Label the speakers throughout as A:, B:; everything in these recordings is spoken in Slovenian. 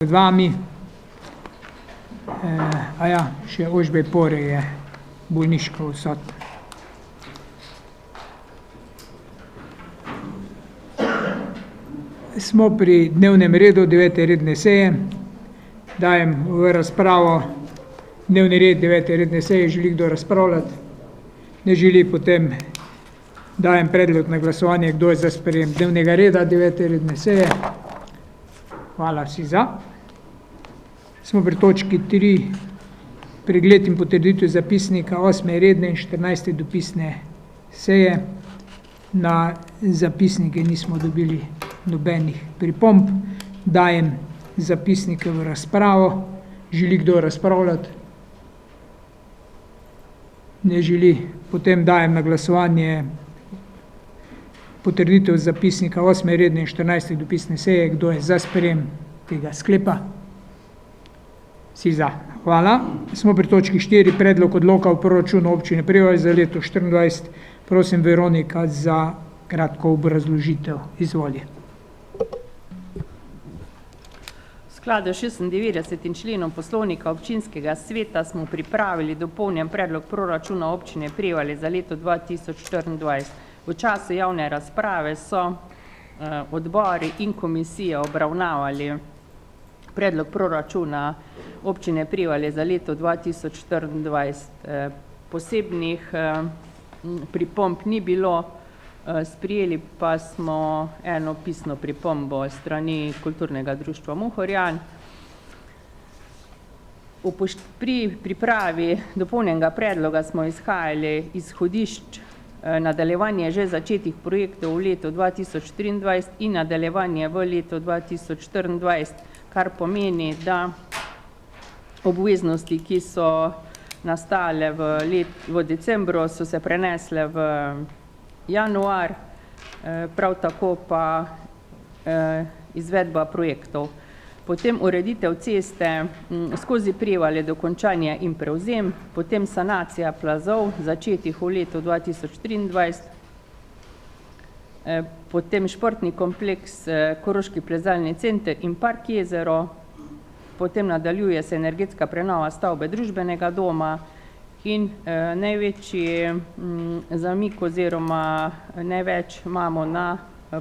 A: Z vami, še Ožbej Pore je bolniško odsotna. Smo pri dnevnem redu 9. redne seje. Dajem v razpravo dnevni red 9. redne seje. Želi kdo razpravljati? Ne želi, potem dajem predlog na glasovanje, kdo je za sprejem dnevnega reda 9. redne seje. Hvala vsi za. Smo pri točki 3, pregled in potrditev zapisnika 8. redne in 14. dopisne seje. Na zapisnike nismo dobili nobenih pripomb. Dajem zapisnike v razpravo. Želi kdo razpravljati? Ne želi. Potem dajem na glasovanje potrditev zapisnika 8. redne in 14. dopisne seje. Kdo je za sprejem tega sklepa? Vsi za. Hvala. Smo pri točki 4, predlog odloka o proračunu občine Prevalj za leto 2024. Prosim Veronika za kratko obrazložitev. Izvoli.
B: V skladu s 96. členom poslovnika občinskega sveta smo pripravili dopolnjen predlog proračuna občine Prevalj za leto 2024. V času javne razprave so odbori in komisije obravnavali predlog proračuna občine Prevalj za leto 2024. Posebnih pripomb ni bilo, sprejeli pa smo eno pisno pripombo strani Kulturnega društva Muhorjan. Pri pripravi dopolnjenega predloga smo izhajali iz izhodišč nadaljevanje že začetih projektov v letu 2023 in nadaljevanje v letu 2024, kar pomeni, da obveznosti, ki so nastale v decembru, so se prenesle v januar, prav tako pa izvedba projektov. Potem ureditev ceste skozi Prevalje, dokončanje in prevzem, potem sanacija plazov, začetih v letu 2023, potem športni kompleks Koroški plezalni center in park Jezero, potem nadaljuje se energetska prenova stavbe družbenega doma in največji zamik oziroma največ imamo na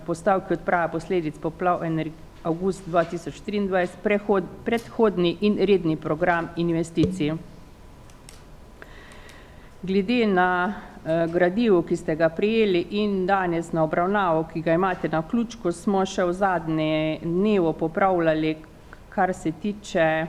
B: postavki odprava posledic poplav avgust 2023, predhodni in redni program investicij. Glede na gradivo, ki ste ga prejeli in danes na obravnavo, ki ga imate na ključku, smo še v zadnje dnevu popravljali, kar se tiče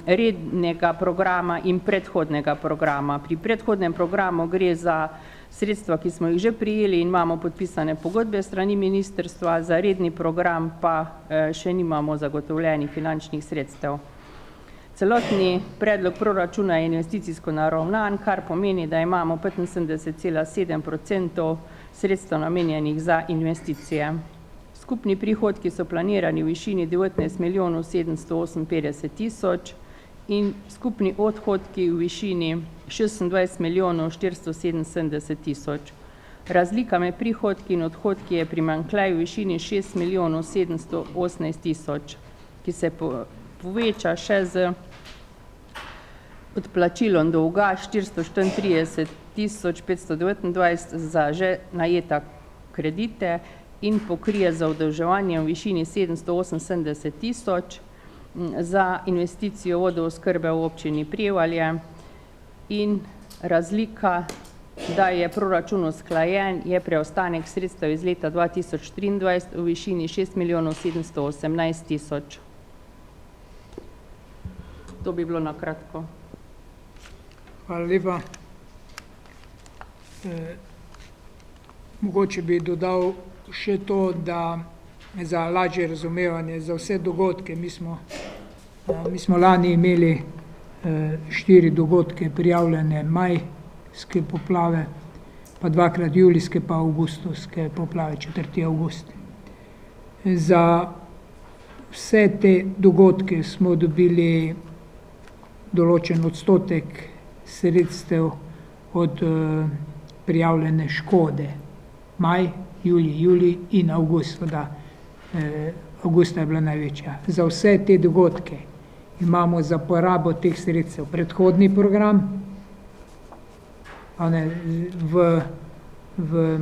B: rednega programa in predhodnega programa. Pri predhodnem programu gre za sredstva, ki smo jih že prijeli in imamo podpisane pogodbe strani ministrstva, za redni program pa še nimamo zagotovljenih finančnih sredstev. Celotni predlog proračuna je investicijsko naravnan, kar pomeni, da imamo 75,7% sredstev namenjenih za investicije. Skupni prihodki so planirani v višini 19 milijonov 758 tisoč in skupni odhodki v višini 26 milijonov 477 tisoč. Razlika med prihodki in odhodki je primanjkljaj v višini 6 milijonov 718 tisoč, ki se poveča še z odplačilom dolga 434 tisoč 529 za že najeta kredite in pokrije za zadolževanje v višini 778 tisoč za investicijo vodooskrbe v občini Prevalje in razlika, da je proračun usklajen, je preostanek sredstev iz leta 2023 v višini 6 milijonov 718 tisoč. To bi bilo na kratko.
A: Hvala lepa. Mogoče bi dodal še to, da za lažje razumevanje za vse dogodke, mi smo lani imeli 4 dogodke prijavljene, majske poplave, pa 2-krat julijske, pa avgustovske poplave, 4. avgust. Za vse te dogodke smo dobili določen odstotek sredstev od prijavljene škode. Maj, julij in avgust, avgusta je bila največja. Za vse te dogodke imamo za porabo teh sredstev predhodni program, v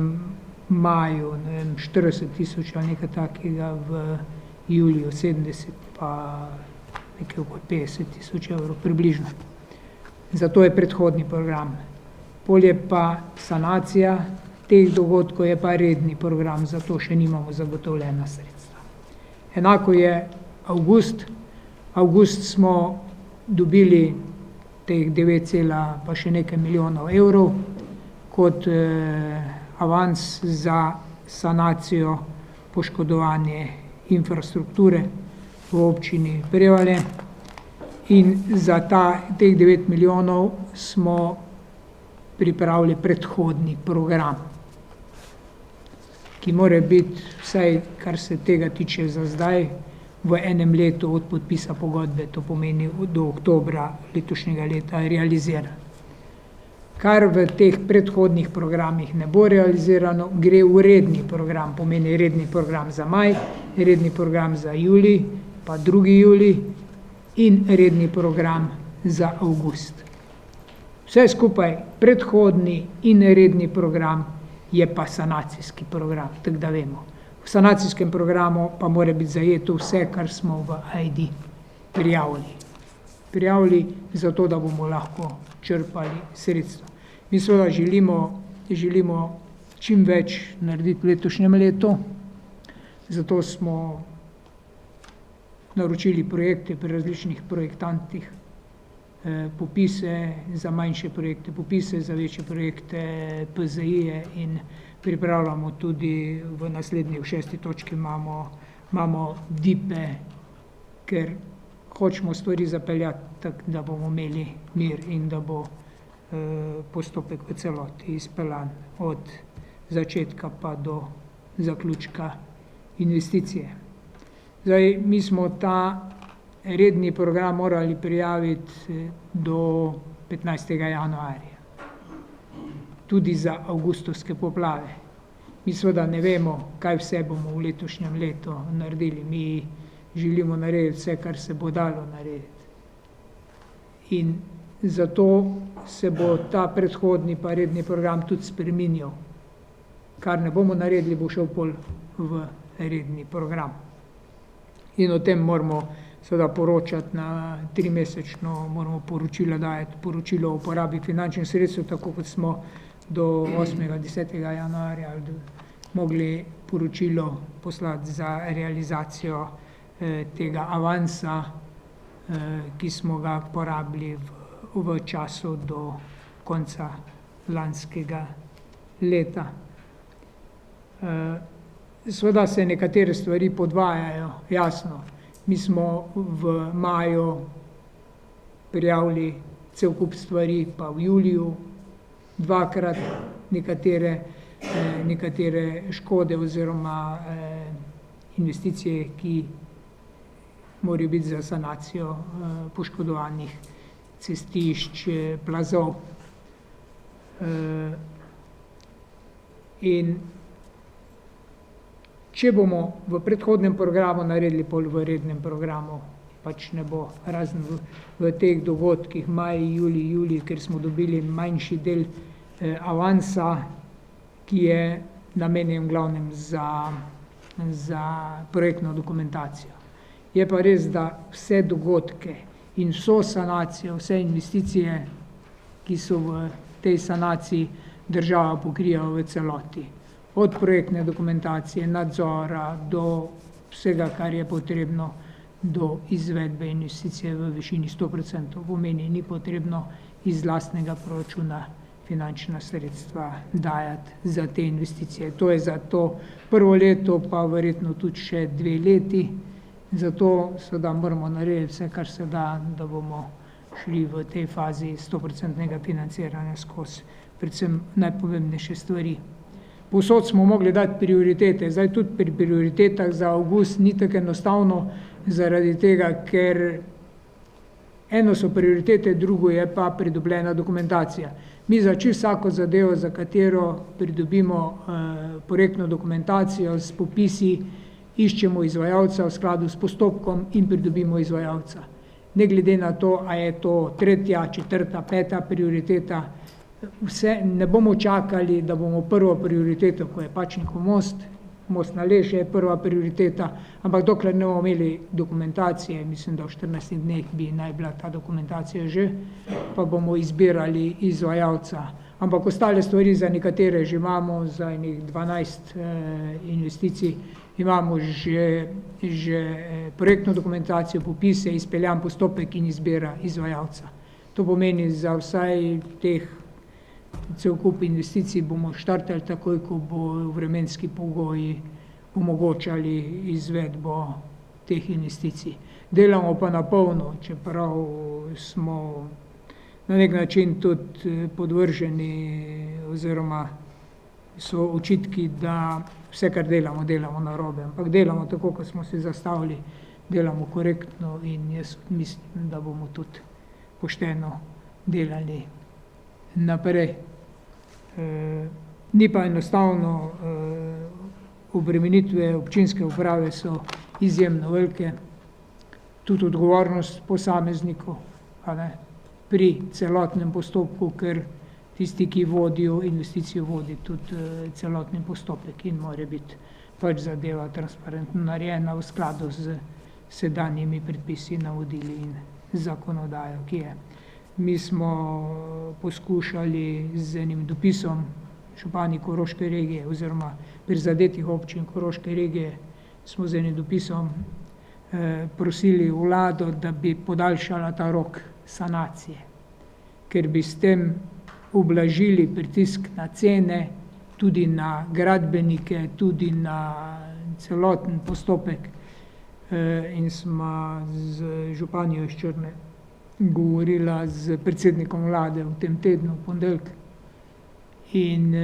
A: maju 40 000 ali nekaj takega, v juliju 70, pa nekaj okoli 50 000 evrov približno. Zato je predhodni program. Pol je pa sanacija teh dogodkov, je pa redni program, zato še nimamo zagotovljena sredstva. Enako je avgust. Avgust smo dobili teh 9, pa še nekaj milijonov evrov kot avans za sanacijo poškodovanje infrastrukture v občini Prevalje. In za teh 9 milijonov smo pripravili predhodni program, ki mora biti, vsaj kar se tega tiče za zdaj, v enem letu od podpisa pogodbe, to pomeni do oktobra letošnjega leta, realiziran. Kar v teh predhodnih programih ne bo realizirano, gre v redni program, pomeni redni program za maj, redni program za julij, pa 2. julij in redni program za avgust. Vse skupaj, predhodni in redni program, je pa sanacijski program, tako da vemo. V sanacijskem programu pa mora biti zajeto vse, kar smo v ID prijavili. Prijavili zato, da bomo lahko črpali sredstva. Mi seveda želimo čim več narediti v letošnjem letu, zato smo naročili projekte pri različnih projektantih, popise za manjše projekte, popise za večje projekte, PZI-je in pripravljamo tudi v naslednji, v 6. točki imamo DIP-e, ker hočemo stvari zapeljati tako, da bomo imeli mir in da bo postopek v celoti izpeljan od začetka pa do zaključka investicije. Zdaj, mi smo ta redni program morali prijaviti do 15. januarja. Tudi za avgustovske poplave. Mi seveda ne vemo, kaj vse bomo v letošnjem letu naredili. Mi želimo narediti vse, kar se bo dalo narediti. In zato se bo ta predhodni pa redni program tudi spreminjal. Kar ne bomo naredili, bo šel pol v redni program. In o tem moramo seveda poročati na 3-mesečno, moramo poročilo dajati, poročilo o uporabi finančnih sredstev, tako kot smo do 8. 10. januarja mogli poročilo poslati za realizacijo tega avansa, ki smo ga porabili v času do konca lanskega leta. Seveda se nekatere stvari podvajajo, jasno. Mi smo v maju prijavili cel kup stvari, pa v juliju dvakrat nekatere škode oziroma investicije, ki morajo biti za sanacijo poškodovanih cestišč, plazov. In če bomo v predhodnem programu naredili pol v rednem programu, pač ne bo, razen v teh dogodkih maj, julij, ker smo dobili manjši del avansa, ki je namenjen glavnem za projektno dokumentacijo. Je pa res, da vse dogodke in vso sanacijo, vse investicije, ki so v tej sanaciji, država pokrija v celoti. Od projektne dokumentacije, nadzora, do vsega, kar je potrebno, do izvedbe investicije v višini 100%. Pomeni, ni potrebno iz lastnega proračuna finančna sredstva dajati za te investicije. To je za to prvo leto, pa verjetno tudi še 2 leti. Zato seveda moramo narediti vse, kar se da, da bomo šli v tej fazi 100% financiranja skozi predvsem najpomembnejše stvari. Povsod smo mogli dati prioritete. Zdaj tudi pri prioritetah za avgust ni tako enostavno, zaradi tega, ker eno so prioritete, drugo je pa pridobljena dokumentacija. Mi za čisto vsako zadevo, za katero pridobimo projektno dokumentacijo s popisi, iščemo izvajalca v skladu s postopkom in pridobimo izvajalca. Ne glede na to, a je to 3., 4., 5. prioriteta, ne bomo čakali, da bomo prvo prioriteto, ko je Pačnikov most na Leši je prva prioriteta, ampak dokler ne bomo imeli dokumentacije, mislim, da v 14 dneh bi naj bila ta dokumentacija že, pa bomo izbirali izvajalca. Ampak ostale stvari za nekatere že imamo, za enih 12 investicij, imamo že projektno dokumentacijo, popise, izpeljan postopek in izbira izvajalca. To pomeni za vsaj teh cel kup investicij bomo štartali takoj, ko bo vremenski pogoji omogočali izvedbo teh investicij. Delamo pa na polno, čeprav smo na nek način tudi podvrženi oziroma so očitki, da vse, kar delamo narobe, ampak delamo tako, kot smo si zastavili, delamo korektno in jaz mislim, da bomo tudi pošteno delali naprej. Ni pa enostavno, obremenitve občinske uprave so izjemno velike, tudi odgovornost posameznikov, pri celotnem postopku, ker tisti, ki vodijo investicijo, vodi tudi celotni postopek in mora biti pač zadeva transparentno narejena v skladu z sedanjimi predpisi, navodili in zakonodajo, ki je. Mi smo poskušali z enim dopisom župani Koroške regije oziroma prizadetih občin Koroške regije, smo z enim dopisom prosili vlado, da bi podaljšala ta rok sanacije, ker bi s tem ublažili pritisk na cene, tudi na gradbenike, tudi na celoten postopek. In smo z županjo iz Črne govorila z predsednikom vlade v tem tednu, v ponedeljek. In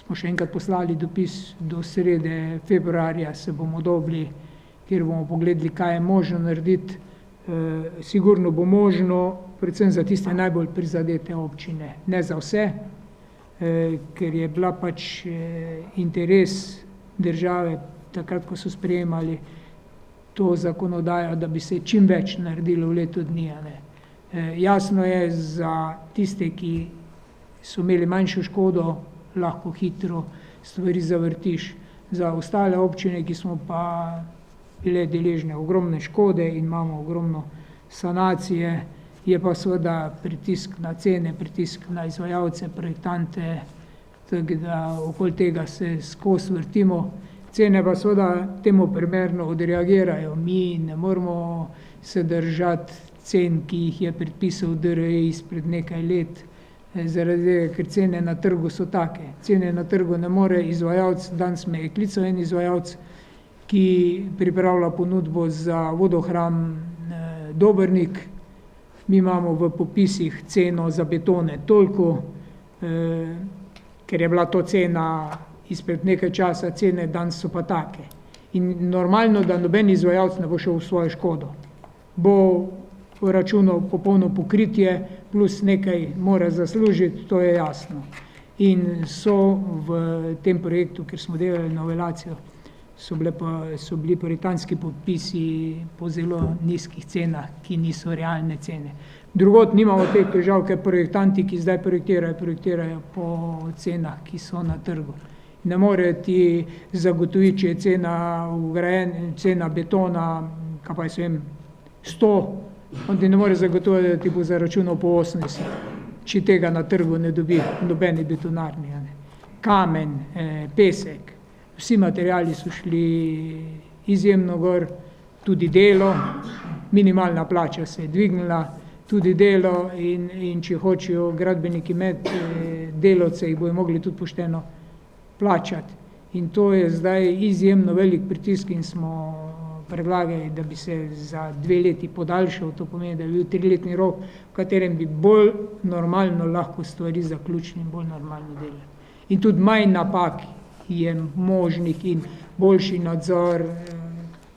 A: smo še enkrat poslali dopis do srede februarja, se bomo dobili, kjer bomo pogledali, kaj je možno narediti. Sigurno bo možno, predvsem za tiste najbolj prizadete občine, ne za vse, ker je bila pač interes države takrat, ko so sprejemali to zakonodajo, da bi se čim več naredilo v letu dni. Jasno je za tiste, ki so imeli manjšo škodo, lahko hitro stvari zavrtiš. Za ostale občine, ki smo pa bile deležne ogromne škode in imamo ogromno sanacije, je pa seveda pritisk na cene, pritisk na izvajalce, projektante, tako da okoli tega se skozi vrtimo. Cene pa seveda temu primerno odreagirajo. Mi ne moramo se držati cen, ki jih je predpisal DRI izpred nekaj let, zaradi tega, ker cene na trgu so take. Cene na trgu ne more izvajalec, danes me je klical en izvajalec, ki pripravlja ponudbo za vodohram Dobrnik. Mi imamo v popisih ceno za betone toliko, ker je bila to cena izpred nekaj časa, cene danes so pa take. In normalno, da noben izvajalec ne bo šel v svojo škodo. Bo računal popolno pokritje, plus nekaj mora zaslužiti, to je jasno. In so v tem projektu, kjer smo delali novelacijo, so bili projektantski podpisi po zelo nizkih cenah, ki niso realne cene. Drugod nimamo teh težav, ker projektanti, ki zdaj projektirajo po cenah, ki so na trgu. Ne more ti zagotoviti, če je cena betona, kaj pa jaz vem, 100, on ti ne more zagotoviti, da ti bo zaračunal po 80, če tega na trgu ne dobi nobeni betonarni. Kamen, pesek, vsi materiali so šli izjemno gor, tudi delo, minimalna plača se je dvignila, tudi delo in če hočejo gradbeniki imeti delavce, jih bojo mogli tudi pošteno plačati. In to je zdaj izjemno velik pritisk in smo predlagali, da bi se za 2 leti podaljšal, to pomeni, da bi bil 3-letni rok, v katerem bi bolj normalno lahko stvari zaključili in bolj normalno delali. In tudi manj napak je možnih in boljši nadzor,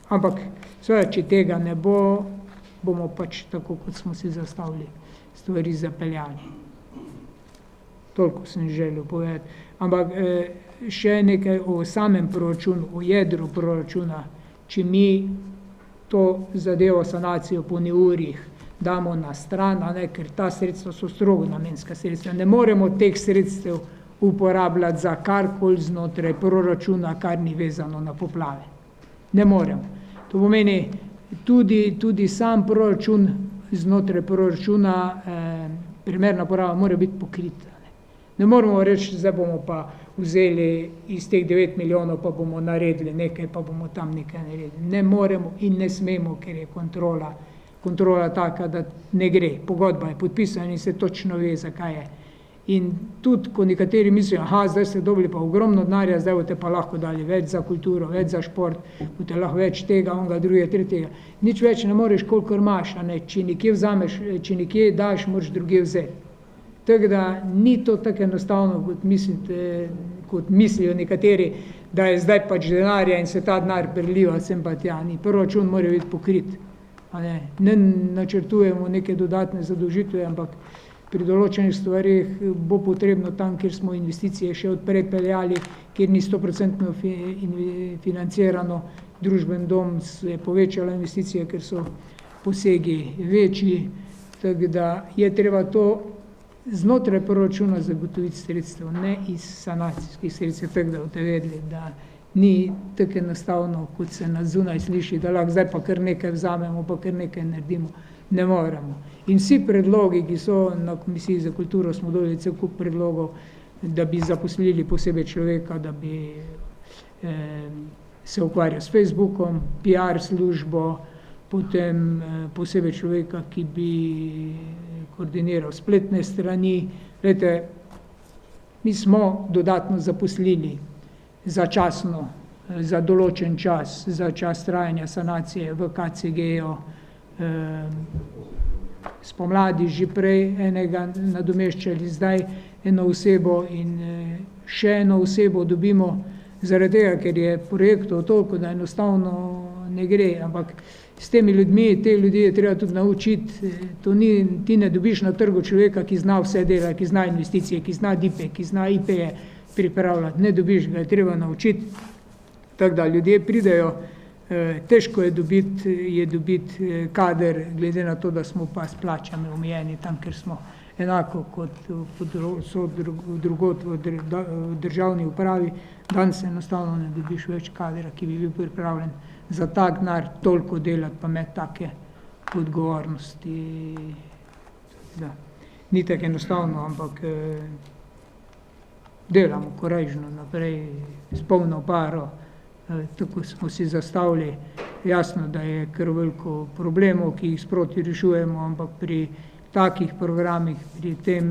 A: ampak seveda, če tega ne bo, bomo pač tako, kot smo si zastavili, stvari zapeljali. Toliko sem želel povedati. Ampak še nekaj o samem proračunu, o jedru proračuna. Če mi to zadevo sanacijo po neurjih damo na stran, ker ta sredstva so strogo namenska sredstva. Ne moremo teh sredstev uporabljati za karkoli znotraj proračuna, kar ni vezano na poplave. Ne moremo. To pomeni, tudi sam proračun znotraj proračuna, primerna poraba mora biti pokrita. Ne moremo reči, zdaj bomo pa vzeli iz teh 9 milijonov, pa bomo naredili nekaj, pa bomo tam nekaj naredili. Ne moremo in ne smemo, ker je kontrola taka, da ne gre. Pogodba je podpisana in se točno ve, zakaj je. In tudi, ko nekateri mislijo, zdaj ste dobili pa ogromno denarja, zdaj boste pa lahko dali več za kulturo, več za šport, boste lahko več tega, onega, drugega, tretjega. Nič več ne moreš, kolikor imaš, če nekje vzameš, če nekje daš, moraš drugje vzeti. Tako da ni to tako enostavno, kot mislijo nekateri, da je zdaj pač denarja in se ta denar preliva sem pa tja. Ni. Proračun mora biti pokrit. Ne načrtujemo neke dodatne zadolžitve, ampak pri določenih stvarih bo potrebno tam, kjer smo investicije še odprej peljali, kjer ni 100% financirano, družben dom se je povečala investicije, ker so posegi večji. Tako da je treba to znotraj proračuna zagotoviti sredstev, ne iz sanacijskih sredstev, tako da boste vedeli, da ni tako enostavno, kot se na zunaj sliši, da lahko zdaj pa kar nekaj vzamemo, pa kar nekaj naredimo. Ne moremo. In vsi predlogi, ki so na Komisiji za kulturo, smo dobili cel kup predlogov, da bi zaposlili posebej človeka, da bi se ukvarjal s Facebookom, PR službo, potem posebej človeka, ki bi koordiniral spletne strani. Glejte, mi smo dodatno zaposlili začasno, za določen čas, za čas trajanja sanacije v KCG-ju, spomladi že prej enega nadomeščali, zdaj eno osebo in še eno osebo dobimo zaradi tega, ker je projektov toliko, da enostavno ne gre, ampak s temi ljudmi, te ljudi je treba tudi naučiti. Ti ne dobiš na trgu človeka, ki zna vse delati, ki zna investicije, ki zna DIP-e, ki zna IP-je pripravljati. Ne dobiš, ga je treba naučiti. Tako da ljudje pridejo, težko je dobiti kader, glede na to, da smo pa s plačami omejeni tam, ker smo enako kot so drugod v državni upravi. Danes enostavno ne dobiš več kadera, ki bi bil pripravljen za tak denar toliko delati, pa imeti take odgovornosti. Da. Ni tako enostavno, ampak delamo korajžno naprej, s polno paro. Tako smo si zastavili. Jasno, da je kar veliko problemov, ki jih sproti rešujemo, ampak pri takih programih, pri tem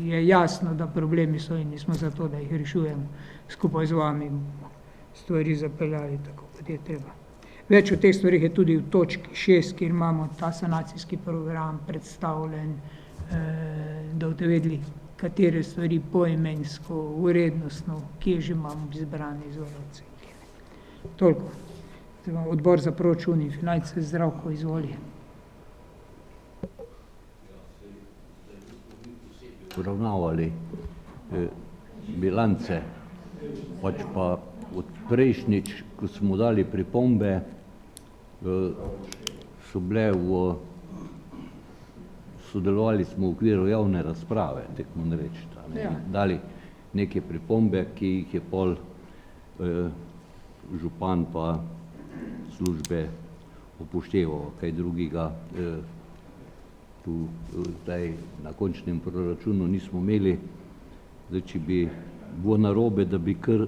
A: je jasno, da problemi so in smo zato, da jih rešujemo. Skupaj z vami bomo stvari zapeljali tako, kot je treba. Več o teh stvarih je tudi v točki 6, kjer imamo ta sanacijski program predstavljen, da boste vedeli, katere stvari poimensko, urednostno, kje že imamo izbrane izvajalce. Toliko. Odbor za proračun in finance, Zdravko, izvoli.
C: Poravnavali bilance, pač pa od prejšnjič, ko smo dali pripombe, sodelovali smo v okviru javne razprave, tako moram reči, dali neke pripombe, ki jih je pol župan pa službe upošteval, kaj drugega tu zdaj na končnem proračunu nismo imeli. Zdaj, če bi bilo narobe, da bi kar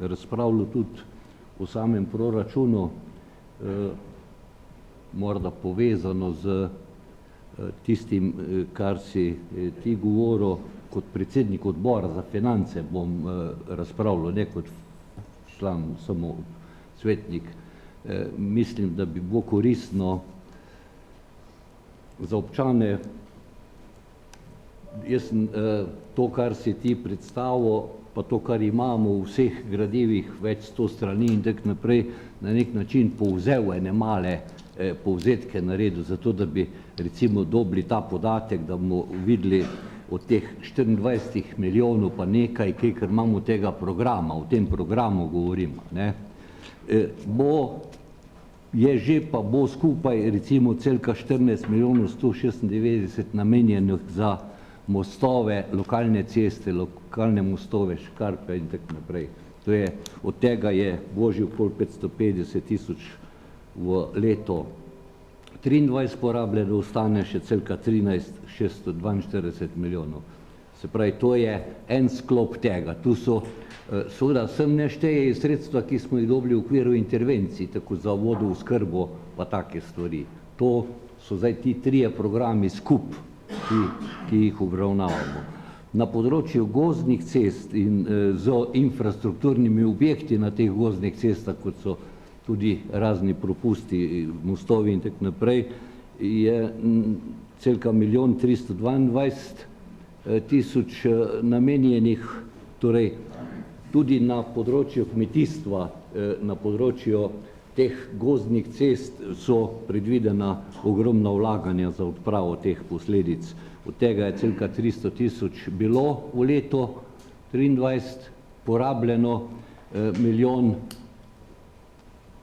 C: razpravljal tudi o samem proračunu, morda povezano z tistim, kar si ti govoril, kot predsednik odbora za finance bom razpravljal, ne kot član, samo svetnik. Mislim, da bi bilo koristno za občane, jaz sem to, kar si ti predstavil, pa to, kar imamo v vseh gradivih, več 100 strani in tako naprej, na nek način povzel ene male povzetke naredil, zato da bi recimo dobili ta podatek, da bomo videli, od teh 24 milijonov pa nekaj, ker imamo tega programa, o tem programu govorimo, ne, je že pa bo skupaj recimo celka 14 milijonov 196 namenjenih za mostove, lokalne ceste, lokalne mostove, škarpe in tako naprej. To je, od tega je božji okoli 550 tisoč v leto 23 porabljeno, ostane še celka 13 642 milijonov. Se pravi, to je en sklop tega. Tu so, seveda, sem ne šteje sredstva, ki smo jih dobili v okviru intervencij, tako za vodooskrbo pa take stvari. To so zdaj ti trije programi skup, ki jih obravnavamo. Na področju gozdnih cest in z infrastrukturnimi objekti na teh gozdnih cestah, kot so tudi razni propusti, mostovi in tako naprej, je celka 1 322 000 namenjenih, torej tudi na področju kmetijstva, na področju teh gozdnih cest so predvidena ogromna vlaganja za odpravo teh posledic. Od tega je celka 300 000 bilo v letu 23 porabljeno, milijon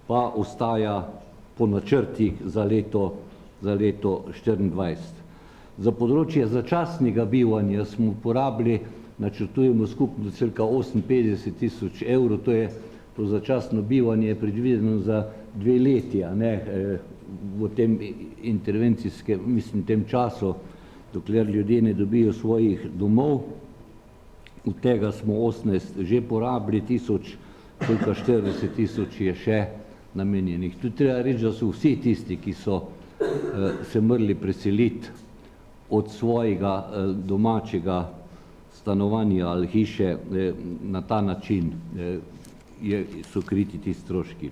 C: pa ostaja po načrtih za leto 24. Za področje začasnega bivanja smo porabili, načrtujemo skupno celka 58 000 evrov, to je to začasno bivanje predvideno za 2 leti, a ne, v tem intervencijskem, mislim, tem času, dokler ljudje ne dobijo svojih domov. Od tega smo 18 že porabili, celka 40 000 je še namenjenih. Tu treba reči, da so vsi tisti, ki so se morali preseliti od svojega domačega stanovanja ali hiše na ta način, so kriti ti stroški.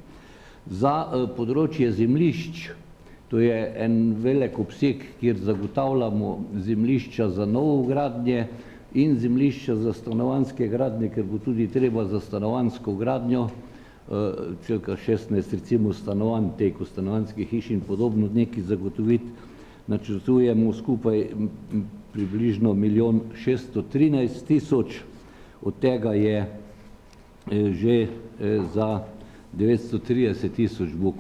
C: Za področje zemljišč, to je en velik obseg, kjer zagotavljamo zemljišča za novogradnje in zemljišča za stanovanjske gradnje, ker bo tudi treba za stanovanjsko gradnjo, celka 16 recimo stanovanj, teko stanovanjskih hiš in podobno nekaj zagotoviti, načrtujemo skupaj približno 1 613 000, od tega je že za 930 000 bo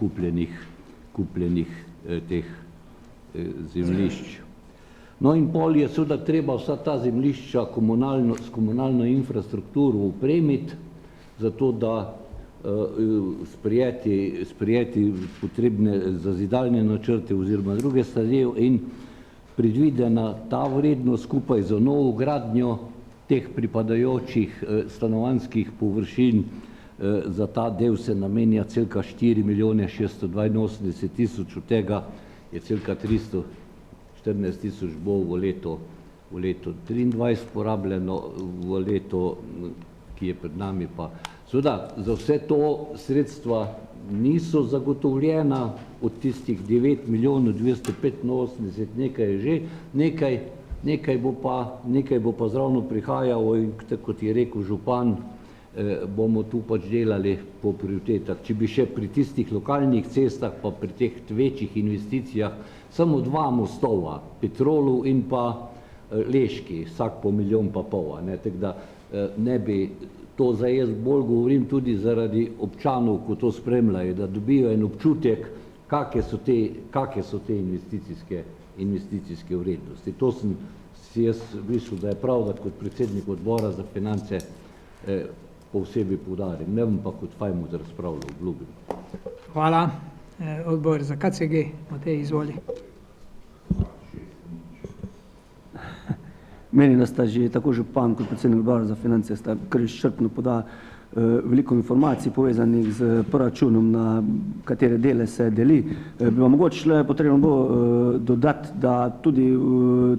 C: kupljenih teh zemljišč. No in pol je seveda treba vsa ta zemljišča s komunalno infrastrukturo opremiti, zato da sprejeti potrebne zazidalne načrte oziroma druge stvari in predvidena ta vrednost skupaj za novo gradnjo teh pripadajočih stanovanjskih površin, za ta del se namenja celka 4 682 000, od tega je celka 314 000 bo v letu 23 porabljeno, v letu, ki je pred nami pa. Seveda, za vse to sredstva niso zagotovljena, od tistih 9 285, nekaj je že, nekaj bo pa zravno prihajalo in tako kot je rekel župan, bomo tu pač delali po prioritetah. Če bi še pri tistih lokalnih cestah pa pri teh večjih investicijah samo 2 mostova, Petrolov in pa Leški, vsak po 1,5 milijona, ne, tako da ne bi to zdaj jaz bolj govorim tudi zaradi občanov, ko to spremljajo, da dobijo en občutek, kakšne so te investicijske vrednosti. To sem si jaz mislil, da je prav, da kot predsednik odbora za finance posebej poudarim. Ne bom pa kot Fajmut razpravljal, obljubim.
A: Hvala. Odbor za KCG, Matej, izvoli.
D: Menim, da sta že tako župan kot predsednik odbora za finance sta kar izčrpno podala veliko informacij povezanih z proračunom, na katere dele se deli. Bi vam mogoče potrebno bo dodati, da tudi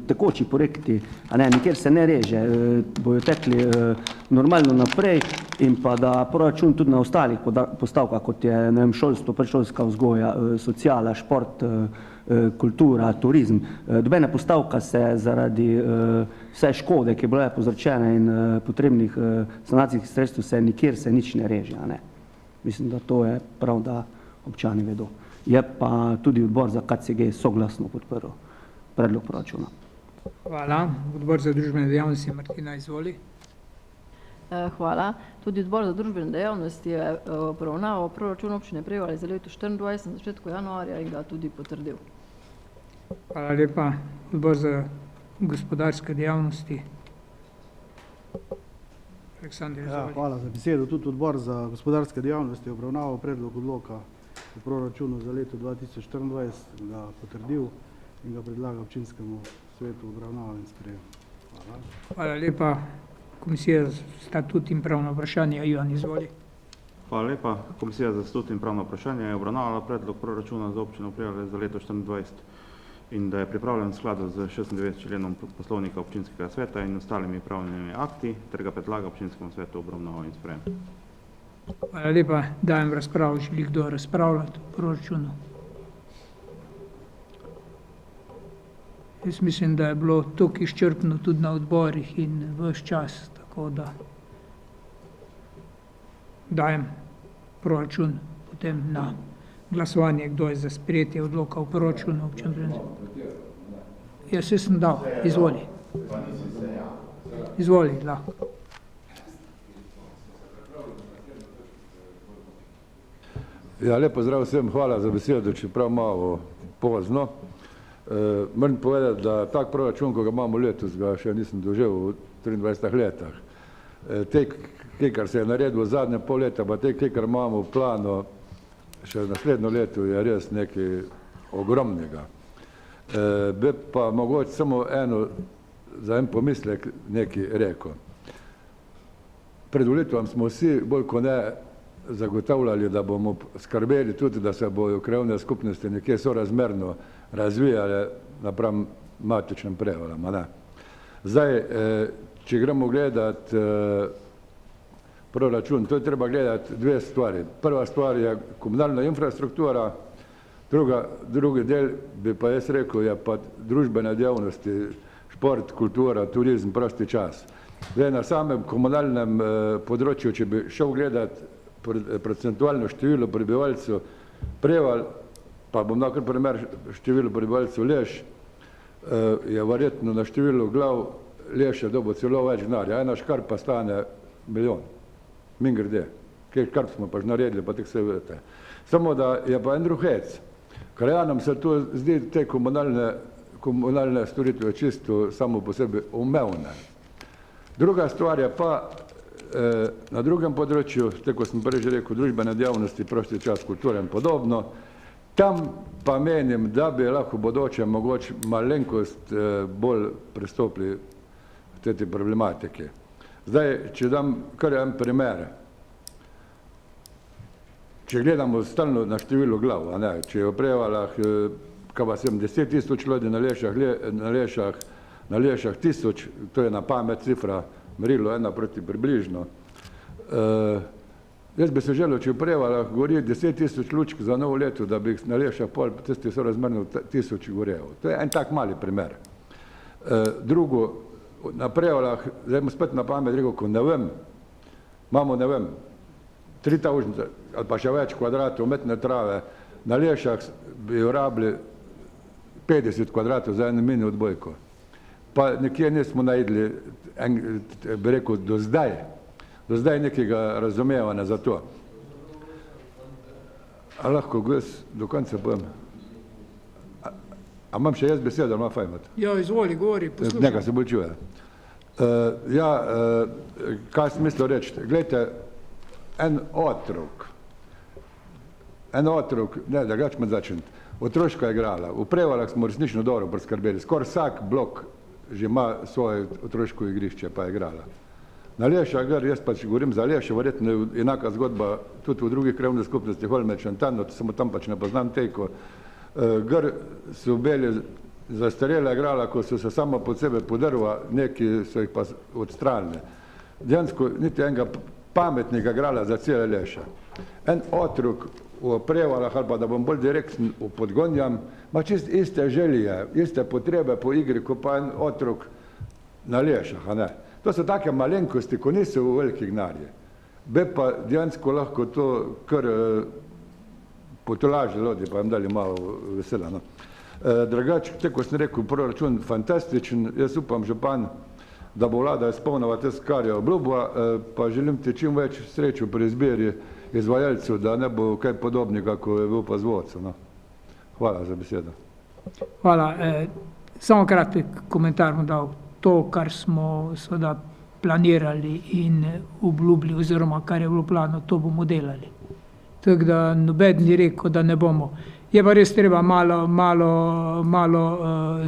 D: tekoči projekti, a ne, nikjer se ne reže, bojo tekli normalno naprej in pa da proračun tudi na ostalih postavkah, kot je, ne vem, šolstvo, predšolska vzgoja, sociala, šport, kultura, turizem. Dobena postavka se zaradi vse škode, ki je bila povzročena in potrebnih sanacijskih sredstev, se nikjer se nič ne reže, a ne. Mislim, da to je prav, da občani vedo. Je pa tudi odbor za KCG soglasno podprl predlog proračuna.
A: Hvala. Odbor za družbene dejavnosti, Martina, izvoli.
E: Hvala. Tudi odbor za družbene dejavnosti je obravnaval proračun občine Prevalje za leto 2024 na začetku januarja in ga tudi potrdil.
A: Hvala lepa. Odbor za gospodarske dejavnosti. Aleksandar, izvoli.
F: Hvala za besedo. Tudi odbor za gospodarske dejavnosti je obravnaval predlog odloka o proračunu za leto 2024, ga potrdil in ga predlaga občinskemu svetu obravnavo in sprejem. Hvala.
A: Hvala lepa. Komisija za statut in pravno vprašanje. Ivan, izvoli.
G: Hvala lepa. Komisija za statut in pravno vprašanje je obravnavala predlog proračuna za občino Prevalje za leto 2024 in da je pripravljen v skladu z 96 členom poslovnika občinskega sveta in ostalimi pravnimi akti, ter ga predlaga občinskemu svetu obravnavo in sprejem.
A: Hvala lepa. Dajem v razpravo. Želi kdo razpravljati o proračunu? Jaz mislim, da je bilo toliko izčrpno tudi na odborih in ves čas, tako da dajem proračun potem na glasovanje, kdo je za sprejetje odloka v proračunu občine Prevalje. Jaz sem dal. Izvoli. Izvoli, lahko.
H: Ja, lep pozdrav vsem, hvala za besedo, čeprav malo pozno. Moram povedati, da tak proračun, ko ga imamo letos, ga še nisem doživel v 23 letih. Te, kar se je naredilo zadnje pol leta, pa te, kar imamo v planu še naslednjo leto, je res nekaj ogromnega. Bi pa mogoče samo za en pomislek nekaj rekel. Pred volitvam smo vsi bolj kot ne zagotavljali, da bomo skrbeli tudi, da se bojo krajevne skupnosti nekje sorazmerno razvijale napram matičnim Prevaljam. Zdaj, če gremo gledati proračun, to je treba gledati dve stvari. Prva stvar je komunalna infrastruktura, drugi del bi pa jaz rekel, je pa družbene dejavnosti, šport, kultura, turizem, prosti čas. Zdaj, na samem komunalnem področju, če bi šel gledati procentualno število prebivalcev Prevalj, pa bom nakar primer število prebivalcev Leš, je verjetno na število glav Leše dobo celo več denarja. Ena škarpa stane milijon. Mimogrede, kaj škarp smo pa že naredili, pa tako se vidite. Samo da je pa en drug hec. Krajanom se to zdi te komunalne storitve čisto samo po sebi umevne. Druga stvar je pa na drugem področju, tako sem prej že rekel, družbene dejavnosti, prosti čas, kulture in podobno. Tam pa menim, da bi lahko bodoče mogoče malenkost bolj pristopili v te problematike. Zdaj, če dam kar en primer, če gledamo stalno na število glav, če je v Prevaljah, kaj pa sem, 10 000 ljudi, na Lešah 1000, to je na pamet cifra, merilo 1 proti približno. Jaz bi se želel, če v Prevaljah gori 10 000 lučk za novo leto, da bi na Lešah pol tisti sorazmerno 1000 gorel. To je en tak mali primer. Drugo, na Prevaljah, zdaj mu spet na pamet rekel, ko ne vem, imamo, ne vem, 3000 ali pa še več kvadratov umetne trave, na Lešah bi jo rabili 50 kvadratov za eno mini odbojko. Pa nekje nismo najdli, bi rekel, do zdaj nekega razumevanja za to. A lahko glas do konca povem? A imam še jaz besedo, ali ima fajmat?
A: Ja, izvoli, govori, poslušaj.
H: Nekaj se bolj čuje. Kaj sem mislil reči? Glejte, en otrok, ne, da gač me začeti, otroška igrala. V Prevaljah smo resnično dobro priskrbeli. Skoraj vsak blok že ima svoje otroško igrišče, pa je igrala. Na Lešah, jaz pač govorim za Leše, verjetno je enaka zgodba tudi v drugih krajevnih skupnostih, Holmeč, Antano, samo tam pač ne poznam tejko. Gr so bili zastarela igrala, ko so se samo pod sebe podrva, neki so jih pa odstranili. Dejansko niti enega pametnega igrala za cele Leše. En otrok v Prevaljah, ali pa da bom bolj direkten v Podgonjam, ima čist iste želje, iste potrebe po igri, kot pa en otrok na Lešah, a ne. To so take malenkosti, ko niso v velikih gnarje. Bi pa dejansko lahko to kar potolažili ljudi, pa jim dali malo vesela. No. Drugače, tako kot sem rekel, proračun fantastičen, jaz upam, župan, da bo vlada izpolnila tisto, kar je obljubila, pa želim ti čim več srečo pri izbiri izvajalcev, da ne bo kaj podobnega, kot je bil pa z vodcem. No. Hvala za besedo.
A: Hvala. Samo kratek komentar bom dal. To, kar smo seveda planirali in obljubili, oziroma kar je bilo plano, to bomo delali. Tako da noben ni rekel, da ne bomo. Je pa res treba malo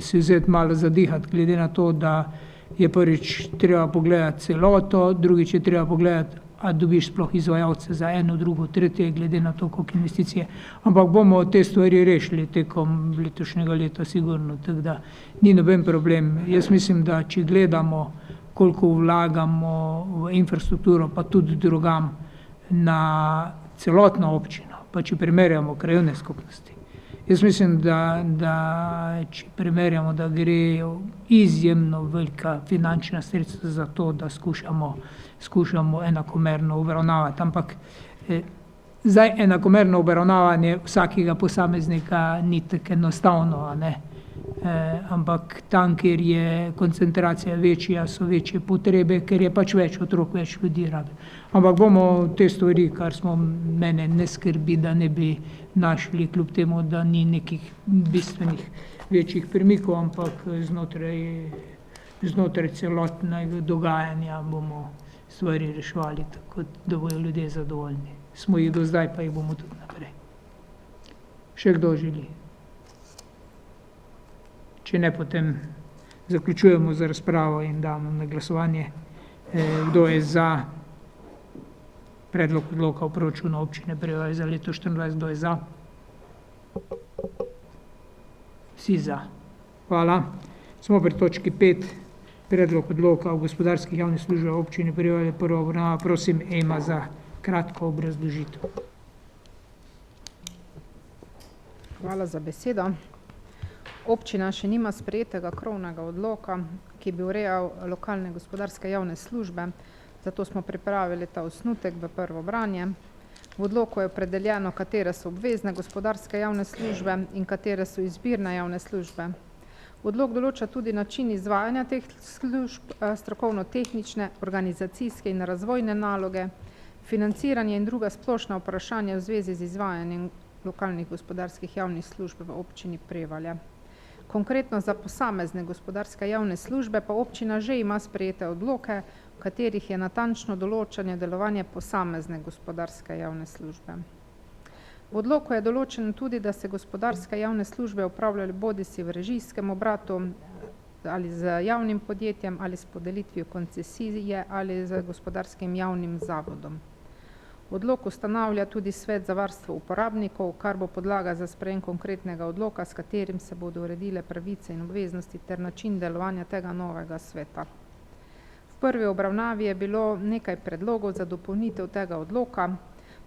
A: si vzeti, malo zadihati, glede na to, da je prvič treba pogledati celoto, drugič je treba pogledati, a dobiš sploh izvajalce za eno, drugo, tretje, glede na to, koliko investicije. Ampak bomo te stvari rešili tekom letošnjega leta, sigurno, tako da ni noben problem. Jaz mislim, da če gledamo, koliko vlagamo v infrastrukturo, pa tudi drugam na celotno občino, pa če primerjamo krajevne skupnosti. Jaz mislim, da če primerjamo, da gre izjemno velika finančna sredstva za to, da skušamo enakomerno obravnavati. Ampak zdaj enakomerno obravnavanje vsakega posameznika ni tako enostavno, a ne? Ampak tam, kjer je koncentracija večja, so večje potrebe, ker je pač več otrok, več ljudi rabi. Ampak bomo te stvari, kar smo mene ne skrbi, da ne bi našli, kljub temu, da ni nekih bistvenih večjih premikov, ampak znotraj celotnega dogajanja bomo stvari reševali, tako da bodo ljudje zadovoljni. Smo jih do zdaj, pa jih bomo tudi naprej. Še kdo želi? Če ne, potem zaključujemo z razpravo in damo na glasovanje. Kdo je za predlog odloka o proračunu občine Prevalje za leto 2024? Kdo je za? Vsi za. Hvala. Smo pri točki 5. Predlog odloka o gospodarskih javnih službah občine Prevalje, prva obravnava. Prosim, Ema, za kratko obrazložitev.
I: Hvala za besedo. Občina še nima sprejetega krovnega odloka, ki bi urejal lokalne gospodarske javne službe, zato smo pripravili ta osnutek v prvo branje. V odloku je opredeljeno, katere so obvezne gospodarske javne službe in katere so izbirne javne službe. Odlok določa tudi način izvajanja teh služb, strokovno-tehnične, organizacijske in razvojne naloge, financiranje in druga splošna vprašanja v zvezi z izvajanjem lokalnih gospodarskih javnih služb v občini Prevalje. Konkretno za posamezne gospodarske javne službe pa občina že ima sprejete odloke, v katerih je natančno določanje delovanja posamezne gospodarske javne službe. V odloku je določeno tudi, da se gospodarske javne službe upravljajo bodisi v režijskem obratu ali z javnim podjetjem ali s podelitvijo koncesije ali z gospodarskim javnim zavodom. Odlok ustanavlja tudi svet za varstvo uporabnikov, kar bo podlaga za sprejem konkretnega odloka, s katerim se bodo uredile pravice in obveznosti ter način delovanja tega novega sveta. V prvi obravnavi je bilo nekaj predlogov za dopolnitev tega odloka.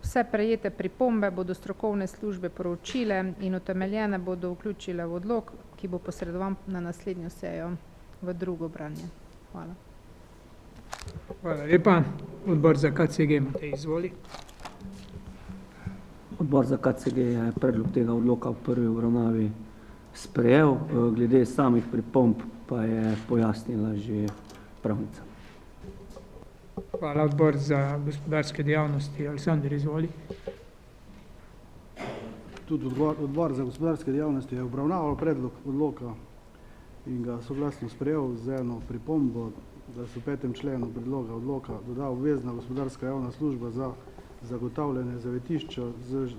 I: Vse prejete pripombe bodo strokovne službe proučile in utemeljene bodo vključile v odlok, ki bo posredovan na naslednjo sejo v drugo branje. Hvala.
A: Hvala lepa. Odbor za KCG, Matej, izvoli.
D: Odbor za KCG je predlog tega odloka v prvi obravnavi sprejel. Glede samih pripomb pa je pojasnila že pravnica.
A: Hvala. Odbor za gospodarske dejavnosti, Aleksander, izvoli.
F: Tudi odbor za gospodarske dejavnosti je obravnaval predlog odloka in ga soglasno sprejel z eno pripombo, da se v 5. členu predloga odloka doda obvezna gospodarska javna služba za zagotavljanje zavetišča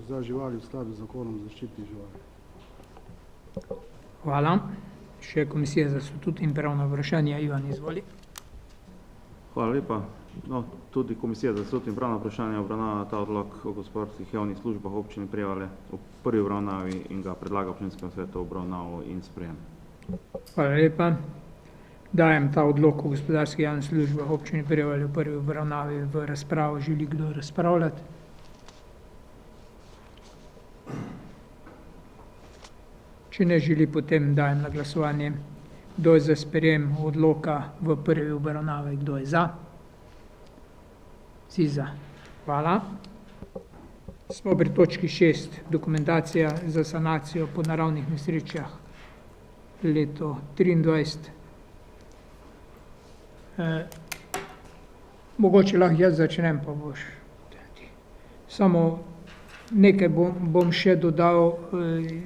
F: za živali v skladu z zakonom o zaščiti živali.
A: Hvala. Še Komisija za statut in pravna vprašanja, Ivan, izvoli.
G: Hvala lepa. No, tudi Komisija za statut in pravna vprašanja obravnava ta odlok o gospodarskih javnih službah občine Prevalje v prvi obravnavi in ga predlaga občinskemu svetu obravnavo in sprejem.
A: Hvala lepa. Dajem ta odlok o gospodarskih javnih službah občine Prevalje v prvi obravnavi v razpravo. Želi kdo razpravljati? Če ne želi, potem dajem na glasovanje. Kdo je za sprejem odloka v prvi obravnavi? Kdo je za? Vsi za. Hvala. Smo pri točki 6. Dokumentacija za sanacijo po naravnih nesrečah leto 2023. Mogoče lahko jaz začnem, pa boš. Samo nekaj bom še dodal.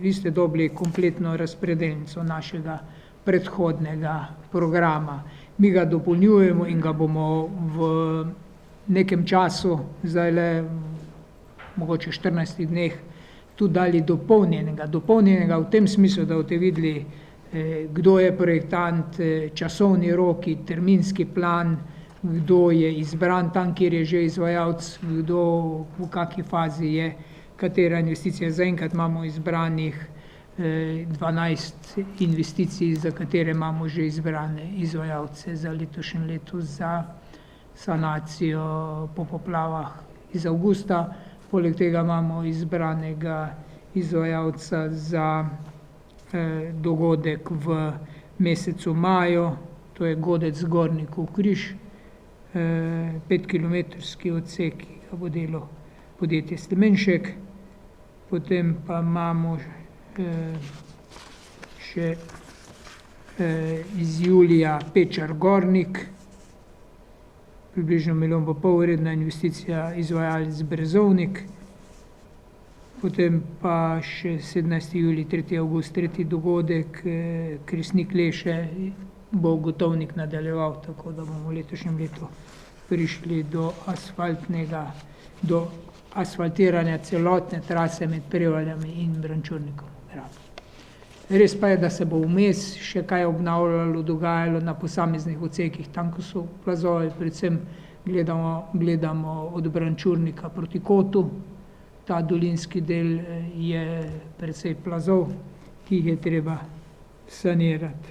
A: Vi ste dobili kompletno razpredelnico našega predhodnega programa. Mi ga dopolnjujemo in ga bomo v nekem času, zdaj le mogoče 14 dneh, tudi dali dopolnjenega. Dopolnjenega v tem smislu, da boste videli, kdo je projektant, časovni roki, terminski plan, kdo je izbran tam, kjer je že izvajalec, kdo v kakšni fazi je, katera investicija. Zaenkrat imamo izbranih 12 investicij, za katere imamo že izbrane izvajalce za letošnje leto za sanacijo po poplavah iz avgusta. Poleg tega imamo izbranega izvajalca za dogodek v mesecu maju, to je Godec Gornikov Križ, 5-kilometrski odsek, ki ga bo delo podjetje Slemenšek. Potem pa imamo še iz julija Pečar Gornik, približno 1,5 milijona vredna investicija, izvajalec Brezovnik. Potem pa še 17. julij, 3. avgust, tretji dogodek, Kresnik Leše, bo Gotovnik nadaljeval, tako da bomo v letošnjem letu prišli do asfaltiranja celotne trase med Prevaljami in Brančurnikom. Res pa je, da se bo vmes še kaj obnavljalo, dogajalo na posameznih odsekih, tam, ko so plazovi, predvsem gledamo od Brančurnika proti Kotu. Ta dolinski del je precej plazov, ki jih je treba sanirati.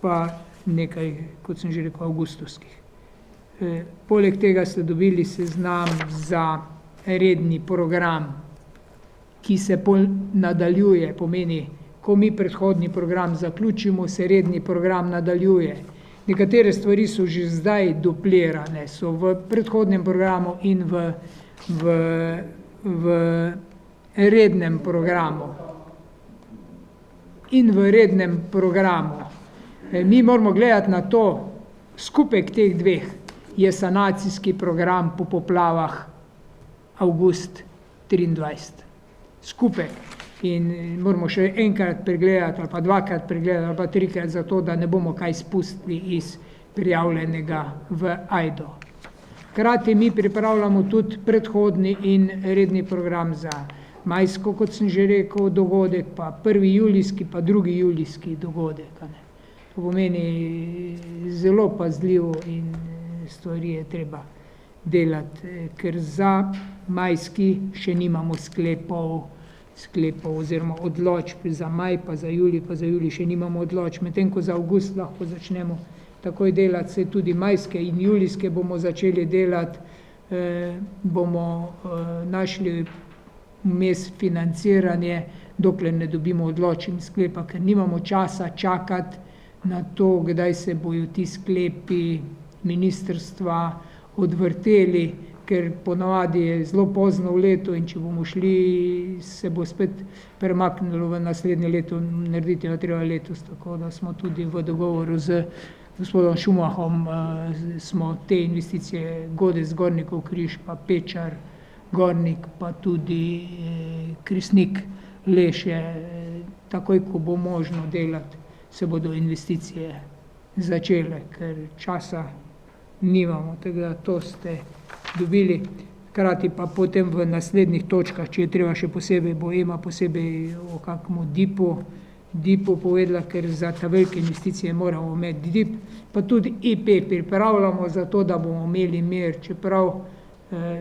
A: Pa nekaj, kot sem že rekel, avgustovskih. Poleg tega ste dobili seznam za redni program, ki se nadaljuje, pomeni, ko mi predhodni program zaključimo, se redni program nadaljuje. Nekatere stvari so že zdaj duplirane, so v predhodnem programu in v rednem programu. Mi moramo gledati na to, skupek teh dveh je sanacijski program po poplavah avgust 2023. Skupaj. In moramo še enkrat pregledati, ali pa dvakrat pregledati, ali pa trikrat, zato da ne bomo kaj spustili iz prijavljenega v AJDO. Hkrati mi pripravljamo tudi predhodni in redni program za majsko, kot sem že rekel, dogodek, pa 1. julijski, pa 2. julijski dogodek. To pomeni zelo pazljivo in stvari je treba delati, ker za majski še nimamo sklepov oziroma odločb za maj, pa za julij še nimamo odločb, medtem ko za avgust lahko začnemo takoj delati, se tudi majske in julijske bomo začeli delati, bomo našli vmes financiranje, dokler ne dobimo odločb in sklepa, ker nimamo časa čakati na to, kdaj se bojo ti sklepi ministrstva odvrteli, ker ponavadi je zelo pozno v letu in če bomo šli, se bo spet premaknilo v naslednje leto, narediti je treba letos, tako da smo tudi v dogovoru z gospodom Šumahom, smo te investicije Godec Gornikov Križ, pa Pečar Gornik, pa tudi Kresnik Leše, takoj, ko bo možno delati, se bodo investicije začele, ker časa nimamo, tako da to ste dobili. Hkrati pa potem v naslednjih točkah, če je treba še posebej, bo Ema posebej o kakmu DIP-u povedala, ker za ta velike investicije moramo imeti DIP, pa tudi IP pripravljamo za to, da bomo imeli mer, čeprav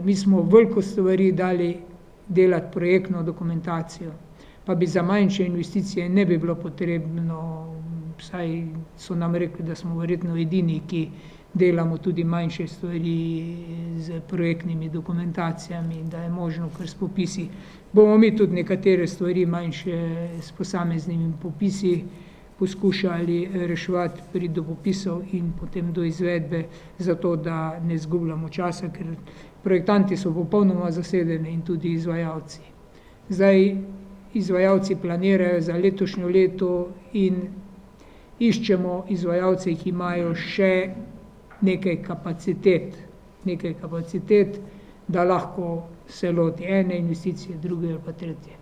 A: mi smo veliko stvari dali delati projektno dokumentacijo, pa bi za manjše investicije ne bi bilo potrebno, saj so nam rekli, da smo verjetno edini, ki delamo tudi manjše stvari z projektnimi dokumentacijami, da je možno kar s popisi. Bomo mi tudi nekatere stvari manjše s posameznimi popisi poskušali reševati pri do popisov in potem do izvedbe, zato da ne izgubljamo časa, ker projektanti so popolnoma zasedeni in tudi izvajalci. Zdaj izvajalci planirajo za letošnjo leto in iščemo izvajalce, ki imajo še nekaj kapacitet, da lahko se loti ene investicije, druge ali pa tretje.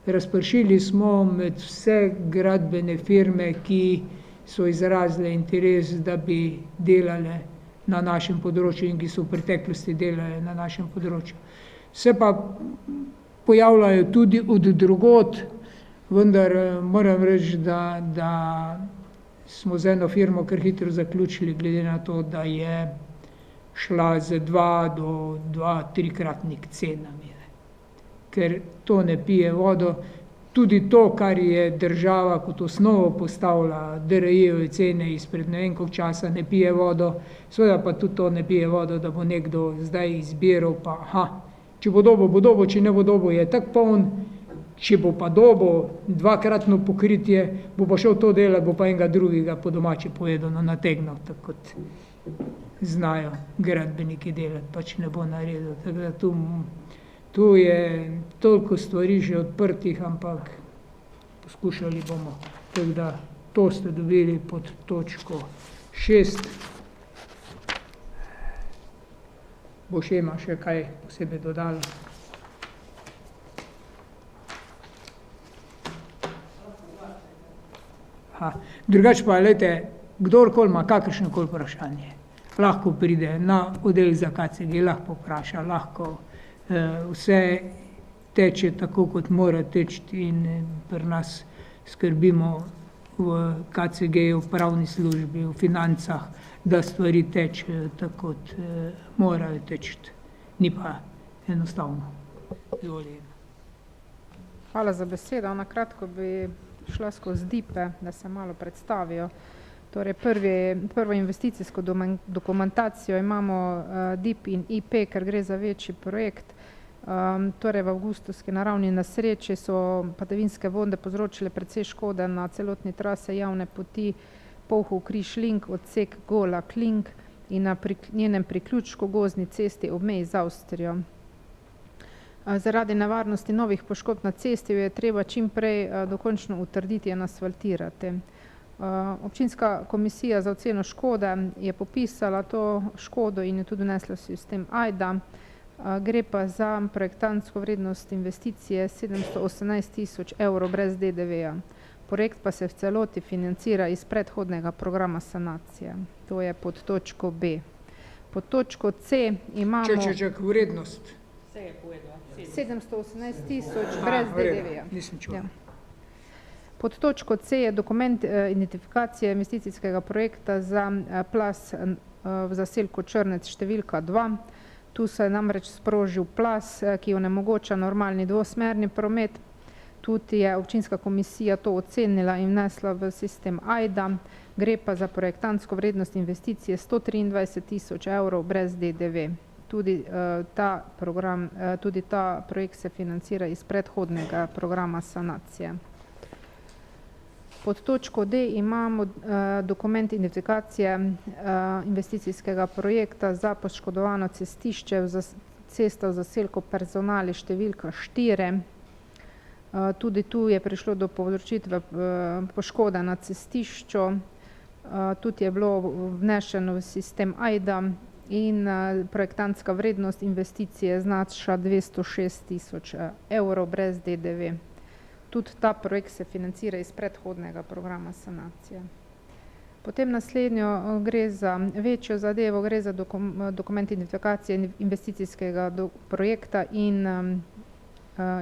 A: Razpršili smo med vse gradbene firme, ki so izrazile interes, da bi delale na našem področju in ki so v preteklosti delale na našem področju. Se pa pojavljajo tudi od drugod, vendar moram reči, da smo z eno firmo kar hitro zaključili, glede na to, da je šla z 2 do 2-3-kratnik cenami. Ker to ne pije vodo. Tudi to, kar je država kot osnovo postavila, DRI-jeve cene izpred ne vem koliko časa, ne pije vodo. Seveda pa tudi to ne pije vodo, da bo nekdo zdaj izbiral, pa če bo dobo, če ne bo dobo, je tako poln, če bo pa dobo 2-kratno pokritje, bo pa šel to delati, bo pa enega drugega po domače povedano nategnil, tako kot znajo gradbeniki delati, pač ne bo naredil. Tako da tu je toliko stvari že odprtih, ampak poskušali bomo. Tako da to ste dobili pod točko 6. Bo Šema še kaj posebej dodala? Drugače pa, glejte, kdorkoli ima kakršnokoli vprašanje, lahko pride na oddelek za KCG, lahko vpraša, lahko vse teče tako, kot mora teči in pri nas skrbimo v KCG-ju, v pravni službi, v financah, da stvari tečejo tako, kot morajo teči. Ni pa enostavno.
I: Hvala za besedo. Na kratko bi šla skozi DIP-e, da se malo predstavijo. Torej, prvo investicijsko dokumentacijo imamo DIP in IP, ker gre za večji projekt. Torej, v avgustovski naravni nesreči so padavinske vode povzročile precej škode na celotni trase javne poti Polhov Križ-Link, odsek Gola-Klink in na njenem priključku gozdni cesti ob meji z Avstrijo. Zaradi nevarnosti novih poškodb na cesti jo je treba čim prej dokončno utrditi in asfaltirati. Občinska komisija za oceno škode je popisala to škodo in jo tudi vnesla v sistem AIDA. Gre pa za projektantsko vrednost investicije 718 000 evrov brez DDV-ja. Projekt pa se v celoti financira iz predhodnega programa sanacije. To je pod točko B. Pod točko C imamo...
A: Čak, vrednost.
I: 718 000 brez DDV-ja.
A: Nisem čuval.
I: Pod točko C je dokument identifikacije investicijskega projekta za plaz v zaselku Črnec številka 2. Tu se je namreč sprožil plaz, ki onemogoča normalni dvosmerni promet. Tudi je občinska komisija to ocenila in vnesla v sistem AIDA. Gre pa za projektantsko vrednost investicije 123 000 evrov brez DDV. Tudi ta projekt se financira iz predhodnega programa sanacije. Pod točko D imamo dokument identifikacije investicijskega projekta za poškodovano cestišče cesta v zaselku Personali številka 4. Tudi tu je prišlo do povzročitve poškode na cestišču. Tudi je bilo vnešeno v sistem AIDA in projektantska vrednost investicije znaša 206 000 evrov brez DDV. Tudi ta projekt se financira iz predhodnega programa sanacije. Potem naslednjo gre za večjo zadevo, gre za dokument identifikacije investicijskega projekta in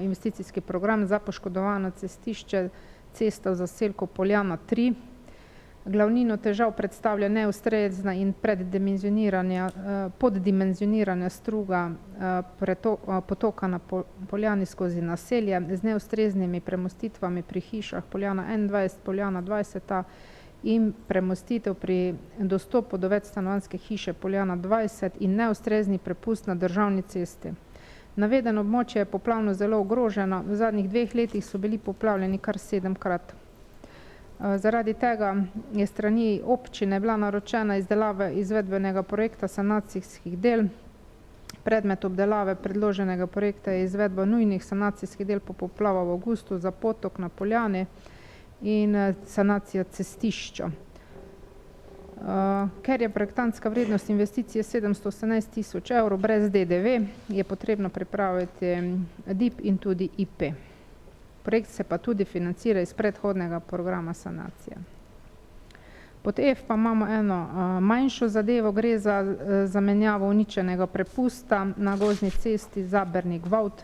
I: investicijski program za poškodovano cestišče cesta v zaselku Poljana 3. Glavnino težav predstavlja neustrezna in poddimenzionirana struga potoka na Poljani skozi naselje z neustreznimi premostitvami pri hišah Poljana 21, Poljana 20 in premostitev pri dostopu do večstanovanjske hiše Poljana 20 in neustrezni prepust na državni cesti. Navedeno območje je poplavno zelo ogroženo. V zadnjih 2 letih so bili poplavljeni kar 7-krat. Zaradi tega je strani občine bila naročena izdelava izvedbenega projekta sanacijskih del, Predmet obdelave predloženega projekta je izvedba nujnih sanacijskih del po poplavah v avgustu za potok na Poljani in sanacija cestišča. Ker je projektantska vrednost investicije 718 000 evrov brez DDV, je potrebno pripraviti DIP in tudi IP. Projekt se pa tudi financira iz predhodnega programa sanacije. Pod F pa imamo eno manjšo zadevo, gre za zamenjavo uničenega prepusta na gozdni cesti Zabernik-Vaut.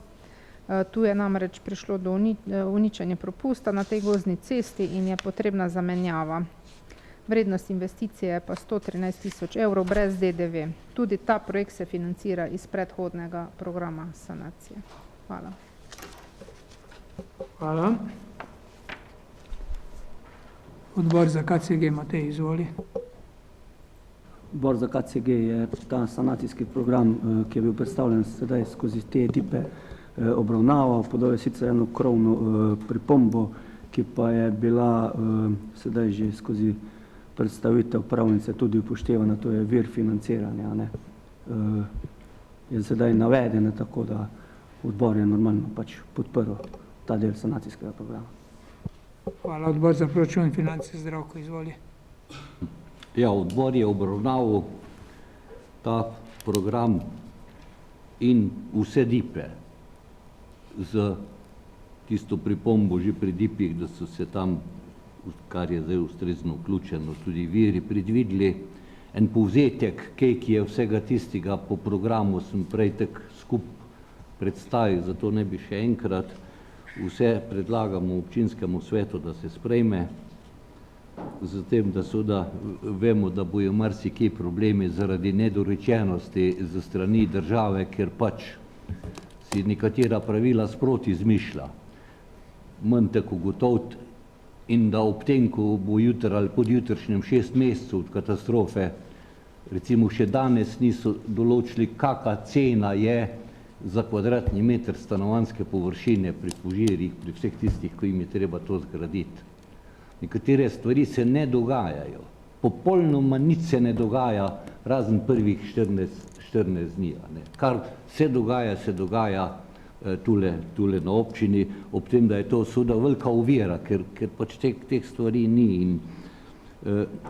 I: Tu je namreč prišlo do uničenja prepusta na tej gozdni cesti in je potrebna zamenjava. Vrednost investicije je pa 113 000 evrov brez DDV. Tudi ta projekt se financira iz predhodnega programa sanacije. Hvala.
A: Hvala. Odbor za KCG, Matej, izvoli.
D: Odbor za KCG je ta sanacijski program, ki je bil predstavljen sedaj skozi te DIP-e, obravnaval, podal je sicer eno krovno pripombo, ki pa je bila sedaj že skozi predstavitev pravnice tudi upoštevana, to je vir financiranja. Je sedaj navedena, tako da odbor je normalno pač podprl ta del sanacijskega programa.
A: Hvala. Odbor za proračun in finance, Zdravko, izvoli.
C: Ja, odbor je obravnaval ta program in vse DIP-e z tisto pripombo že pri DIP-ih, da so se tam, kar je zdaj ustrezno vključeno, tudi viri predvideli. En povzetek, ki je vsega tistega po programu, sem prej tak skup predstavil, zato ne bi še enkrat. Vse predlagamo občinskemu svetu, da se sprejme, zatem, da seveda vemo, da bojo marsikje problemi zaradi nedorečenosti ze strani države, ker pač si nekatera pravila sproti izmišlja. Manj tako ugotoviti in da ob tem, ko bo jutri ali podjutrišnjem 6 mesecev od katastrofe, recimo še danes niso določili, kakšna cena je za kvadratni meter stanovanjske površine pri požirih, pri vseh tistih, ko jim je treba to zgraditi. Nekatere stvari se ne dogajajo. Popolnoma nič se ne dogaja, razen prvih 14 dni. Kar se dogaja tule na občini, ob tem, da je to seveda velika ovira, ker pač teh stvari ni. In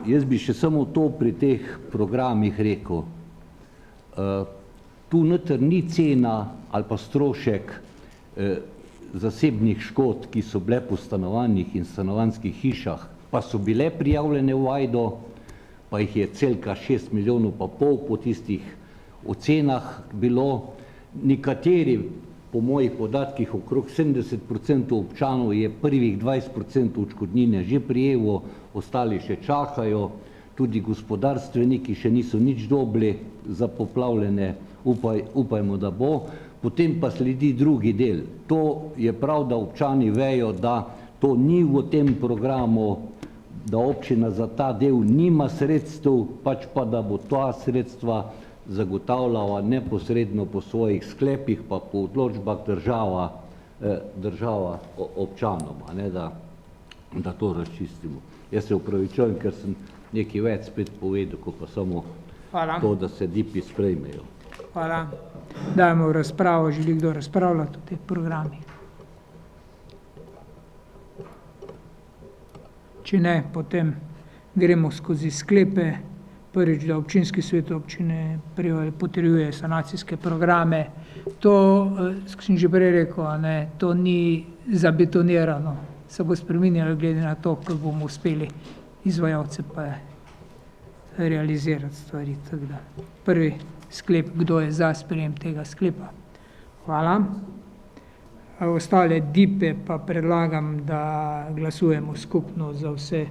C: jaz bi še samo to pri teh programih rekel. Tu noter ni cena ali pa strošek zasebnih škod, ki so bile po stanovanjih in stanovanjskih hišah, pa so bile prijavljene v Ajdo, pa jih je celka 6,5 milijona po tistih ocenah bilo. Nekateri, po mojih podatkih, okrog 70% občanov je prvih 20% odškodnine že prejelo, ostali še čakajo, tudi gospodarstveniki še niso nič dobili za poplavljene, upajmo, da bo. Potem pa sledi drugi del. To je prav, da občani vejo, da to ni v tem programu, da občina za ta del nima sredstev, pač pa da bo ta sredstva zagotavljala neposredno po svojih sklepih, pa po odločbah država občanom, da to razčistimo. Jaz se opravičujem, ker sem nekaj več spet povedal, ko pa samo to, da se DIP-i sprejmejo.
A: Hvala. Dajmo v razpravo, želi kdo razpravljati o teh programih? Če ne, potem gremo skozi sklepe. Prvič, da občinski svet občine potrjuje sanacijske programe. To, sem že prej rekel, to ni zabetonirano, se bo spreminjalo glede na to, ko bomo uspeli izvajalce pa realizirati stvari. Prvi sklep, kdo je za sprejem tega sklepa. Hvala. Ostale DIP-e pa predlagam, da glasujemo skupno za vse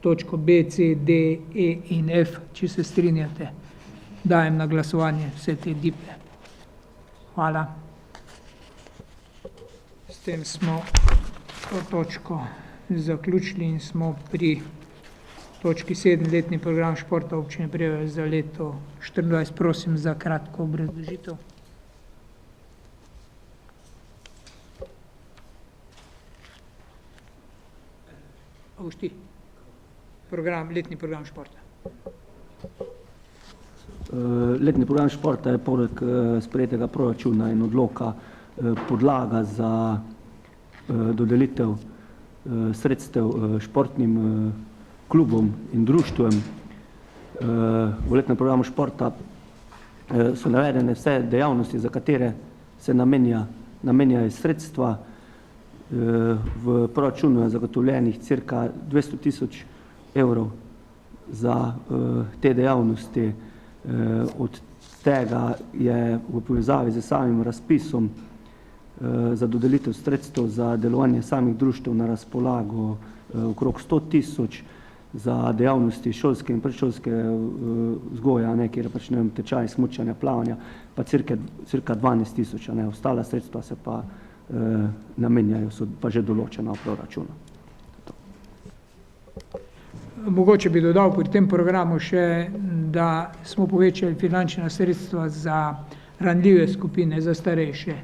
A: točko B, C, D, E in F, če se strinjate. Dajem na glasovanje vse te DIP-e. Hvala. S tem smo to točko zaključili in smo pri točki 7, letni program športa občine Prevalje za leto 2024. Prosim za kratko obrazložitev. Letni program športa.
D: Letni program športa je poleg sprejetega proračuna in odloka podlaga za dodelitev sredstev športnim klubom in društvom. V letnem programu športa so navedene vse dejavnosti, za katere se namenjajo sredstva. V proračunu je zagotovljenih cirka 200 000 evrov za te dejavnosti. Od tega je v povezavi z samim razpisom za dodelitev sredstev za delovanje samih društev na razpolago okrog 100 000, za dejavnosti šolske in predšolske vzgoja, kjer je pač tečaj smučanja, plavanja, pa cirka 12 000, ostala sredstva se pa namenjajo, so pa že določena v proračunu.
A: Mogoče bi dodal pri tem programu še, da smo povečali finančna sredstva za ranljive skupine, za starejše,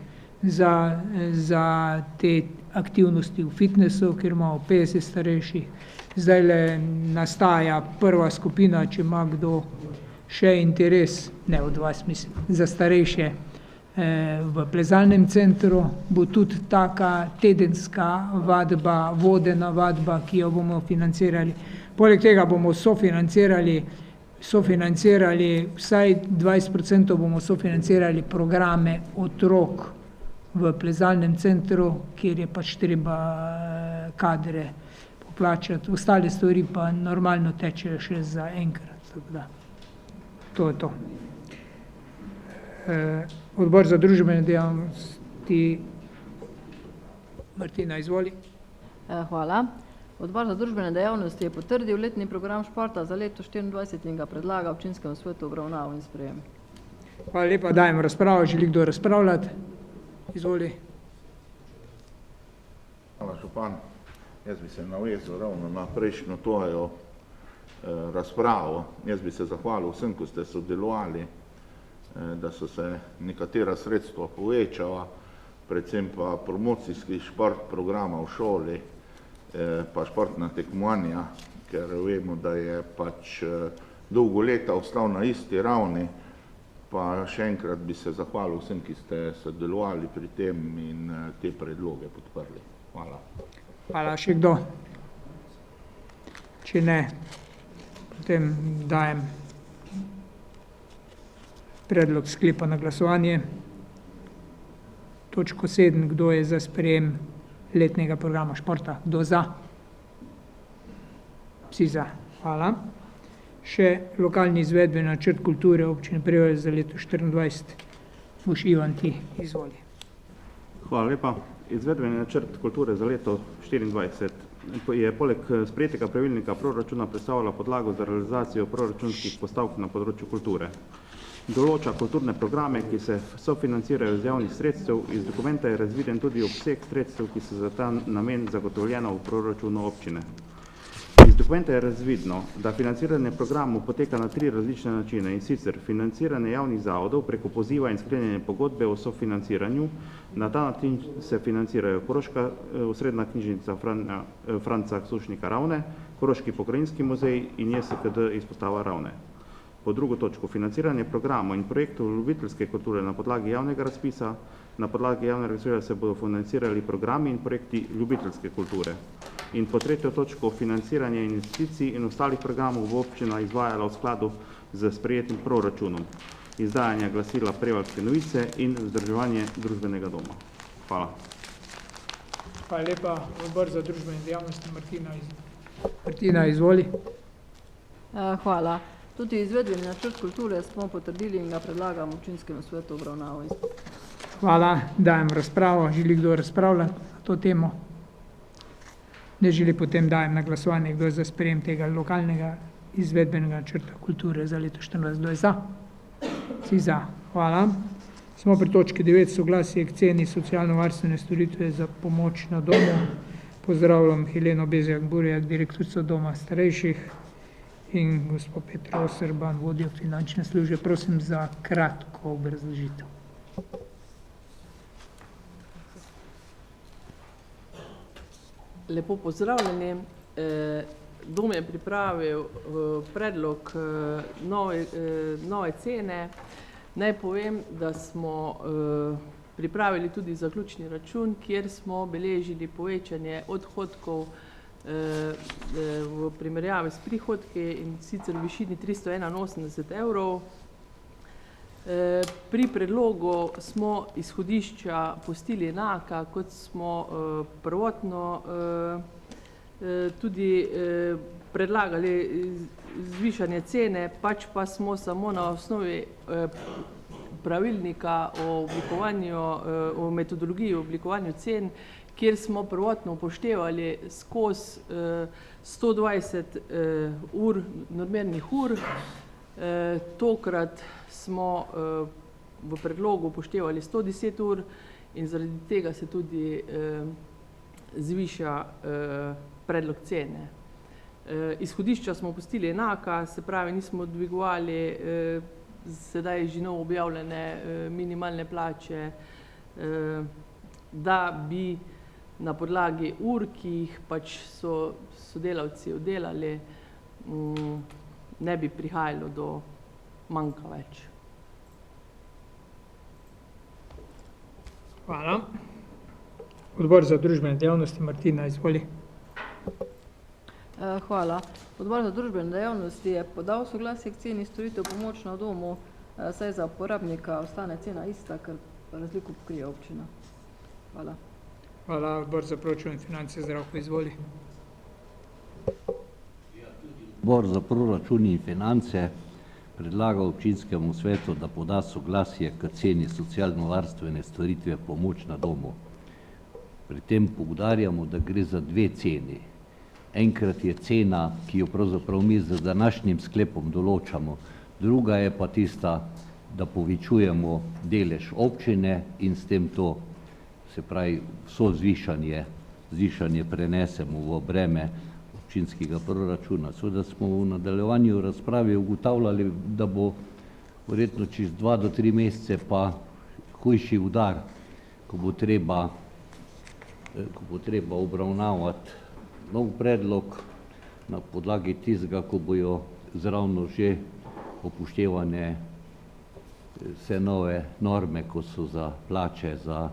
A: za te aktivnosti v fitnessu, kjer imamo 50 starejših. Zdajle nastaja prva skupina, če ima kdo še interes, ne od vas mislim, za starejše v plezalnem centru, bo tudi taka tedenska vadba, vodena vadba, ki jo bomo financirali. Poleg tega bomo sofinancirali vsaj 20% bomo sofinancirali programe otrok v plezalnem centru, kjer je pač treba kadre poplačati. Ostale stvari pa normalno tečejo še za enkrat. Tako da, to je to. Odbor za družbene dejavnosti. Martina, izvoli.
E: Hvala. Odbor za družbene dejavnosti je potrdil letni program športa za leto 2024 in ga predlaga občinskemu svetu obravnavo in sprejem.
A: Hvala lepa, dajem razpravo. Želi kdo razpravljati? Izvoli.
J: Hvala, župan. Jaz bi se navezal ravno na prejšnjo tvojo razpravo. Jaz bi se zahvalil vsem, ko ste sodelovali, da so se nekatera sredstva povečala, predvsem pa promocijski šport programa v šoli, pa športna tekmovanja, ker vemo, da je pač dolgo leta ostal na isti ravni, pa še enkrat bi se zahvalil vsem, ki ste sodelovali pri tem in te predloge podprli. Hvala.
A: Hvala. Še kdo? Če ne, potem dajem predlog sklepa na glasovanje. Točko 7. Kdo je za sprejem letnega programa športa? Kdo za? Vsi za. Hvala. Še lokalni izvedbeni načrt kulture občine Prevalje za leto 2024. Boš Ivan ti, izvoli.
G: Hvala lepa. Izvedbeni načrt kulture za leto 2024 je poleg sprejetega pravilnika proračuna predstavljala podlago za realizacijo proračunskih postavk na področju kulture. Določa kulturne programe, ki se sofinancirajo z javnih sredstev. Iz dokumenta je razviden tudi obseg sredstev, ki so za ta namen zagotovljena v proračunu občine. Iz dokumenta je razvidno, da financiranje programov poteka na 3 različne načine, in sicer financiranje javnih zavodov preko poziva in sklenjene pogodbe o sofinanciranju. Na ta način se financirajo Koroška osrednja knjižnica Franca Sušnika Ravne, Koroški pokrajinski muzej in JSKD izpostava Ravne. Po drugo točko, financiranje programov in projektov ljubiteljske kulture na podlagi javnega razpisa. Na podlagi javnega razpisa se bodo financirali programi in projekti ljubiteljske kulture. In po tretjo točko, financiranje investicij in ostalih programov bo občina izvajala v skladu z sprejetim proračunom, izdajanje glasila Prevaljske novice in vzdrževanje družbenega doma. Hvala.
A: Hvala lepa. Odbor za družbene dejavnosti. Martina, izvoli.
E: Hvala. Tudi izvedbeni načrt kulture smo potrdili in ga predlagamo občinskemu svetu obravnavo.
A: Hvala. Dajem razpravo. Želi kdo razpravljati na to temo? Ne želi, potem dajem na glasovanje, kdo je za sprejem tega lokalnega izvedbenega načrta kulture za leto 2024. Kdo je za? Vsi za. Hvala. Smo pri točki 9, soglasje k ceni socialno-varstvene storitve za pomoč na domu. Pozdravljam Heleno Bezjak-Burjak, direktorico doma starejših, in gospod Petra Oserban, vodjo finančne službe. Prosim za kratko obrazložitev.
K: Lepo pozdravljeni. Dom je pripravil predlog nove cene. Naj povem, da smo pripravili tudi zaključni račun, kjer smo beležili povečanje odhodkov v primerjavi s prihodki, in sicer v višini 381 evrov. Pri predlogu smo izhodišča pustili enaka, kot smo prvotno tudi predlagali zvišanje cene, pač pa smo samo na osnovi pravilnika o oblikovanju, o metodologiji oblikovanju cen, kjer smo prvotno upoštevali skozi 120 normernih ur. Tokrat smo v predlogu upoštevali 110 ur in zaradi tega se tudi zviša predlog cene. Izhodišča smo pustili enaka, se pravi, nismo dvigovali sedaj že novo objavljene minimalne plače, da bi na podlagi ur, ki jih pač so sodelavci oddelali, ne bi prihajalo do manjka več.
A: Hvala. Odbor za družbene dejavnosti, Martina, izvoli.
E: Hvala. Odbor za družbene dejavnosti je podal soglasje k ceni storitev pomoč na domu, saj za uporabnika ostane cena ista, ker razliko pokrije občina. Hvala.
A: Hvala. Odbor za proračun in finance, Zdravko, izvoli.
C: Odbor za proračun in finance predlaga občinskemu svetu, da poda soglasje k ceni socialno-varstvene storitve pomoč na domu. Pri tem poudarjamo, da gre za dve ceni. Enkrat je cena, ki jo pravzaprav mi z današnjim sklepom določamo, druga je pa tista, da povečujemo delež občine in s tem to, se pravi, vso zvišanje prenesemo v breme občinskega proračuna. Seveda smo v nadaljevanju razprave ugotavljali, da bo verjetno čez 2 do 3 mesece pa hujši udar, ko bo treba obravnavati nov predlog na podlagi tistega, ko bojo zravno že upoštevane vse nove norme, ko so za plače, za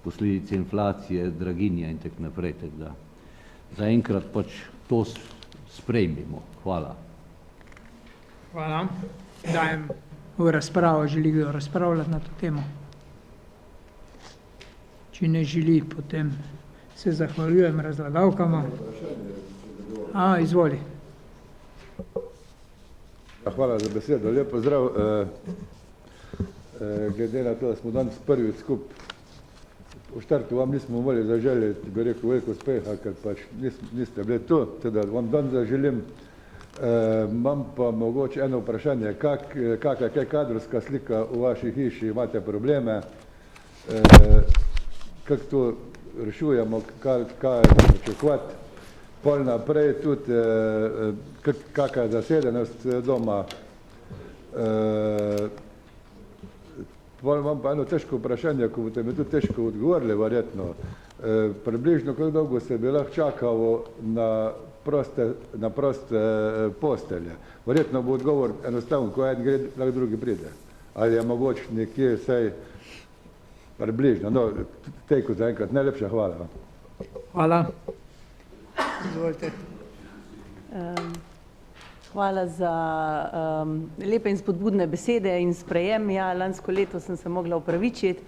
C: posledice inflacije, draginje in tako naprej. Zaenkrat pač to sprejmimo. Hvala.
A: Hvala. Dajem v razpravo, želi kdo razpravljati na to temo? Če ne želi, potem se zahvaljujem razlagavkama. Izvoli.
H: Hvala za besedo. Lep pozdrav. Glede na to, da smo danes prvič skupaj v štartu, vam nismo mogli zaželiti, bi rekel, veliko uspeha, ker pač niste bili tu, teda vam danes zaželim. Imam pa mogoče eno vprašanje, kakšna je kadrovska slika v vaši hiši, imate probleme, kako to rešujemo, kaj pričakovati, pol naprej tudi, kakšna je zasedenost doma. Pol imam pa eno težko vprašanje, ko boste mi tudi težko odgovorili, verjetno. Približno kako dolgo se bi lahko čakalo na proste postelje? Verjetno bo odgovor enostavno, ko en gre, lahko drugi pride. Ali je mogoče nekje vsaj približno? No, tejko zaenkrat. Najlepša hvala.
A: Hvala. Izvolite.
L: Hvala za lepe in spodbudne besede in sprejem. Ja, lansko leto sem se mogla opravičiti.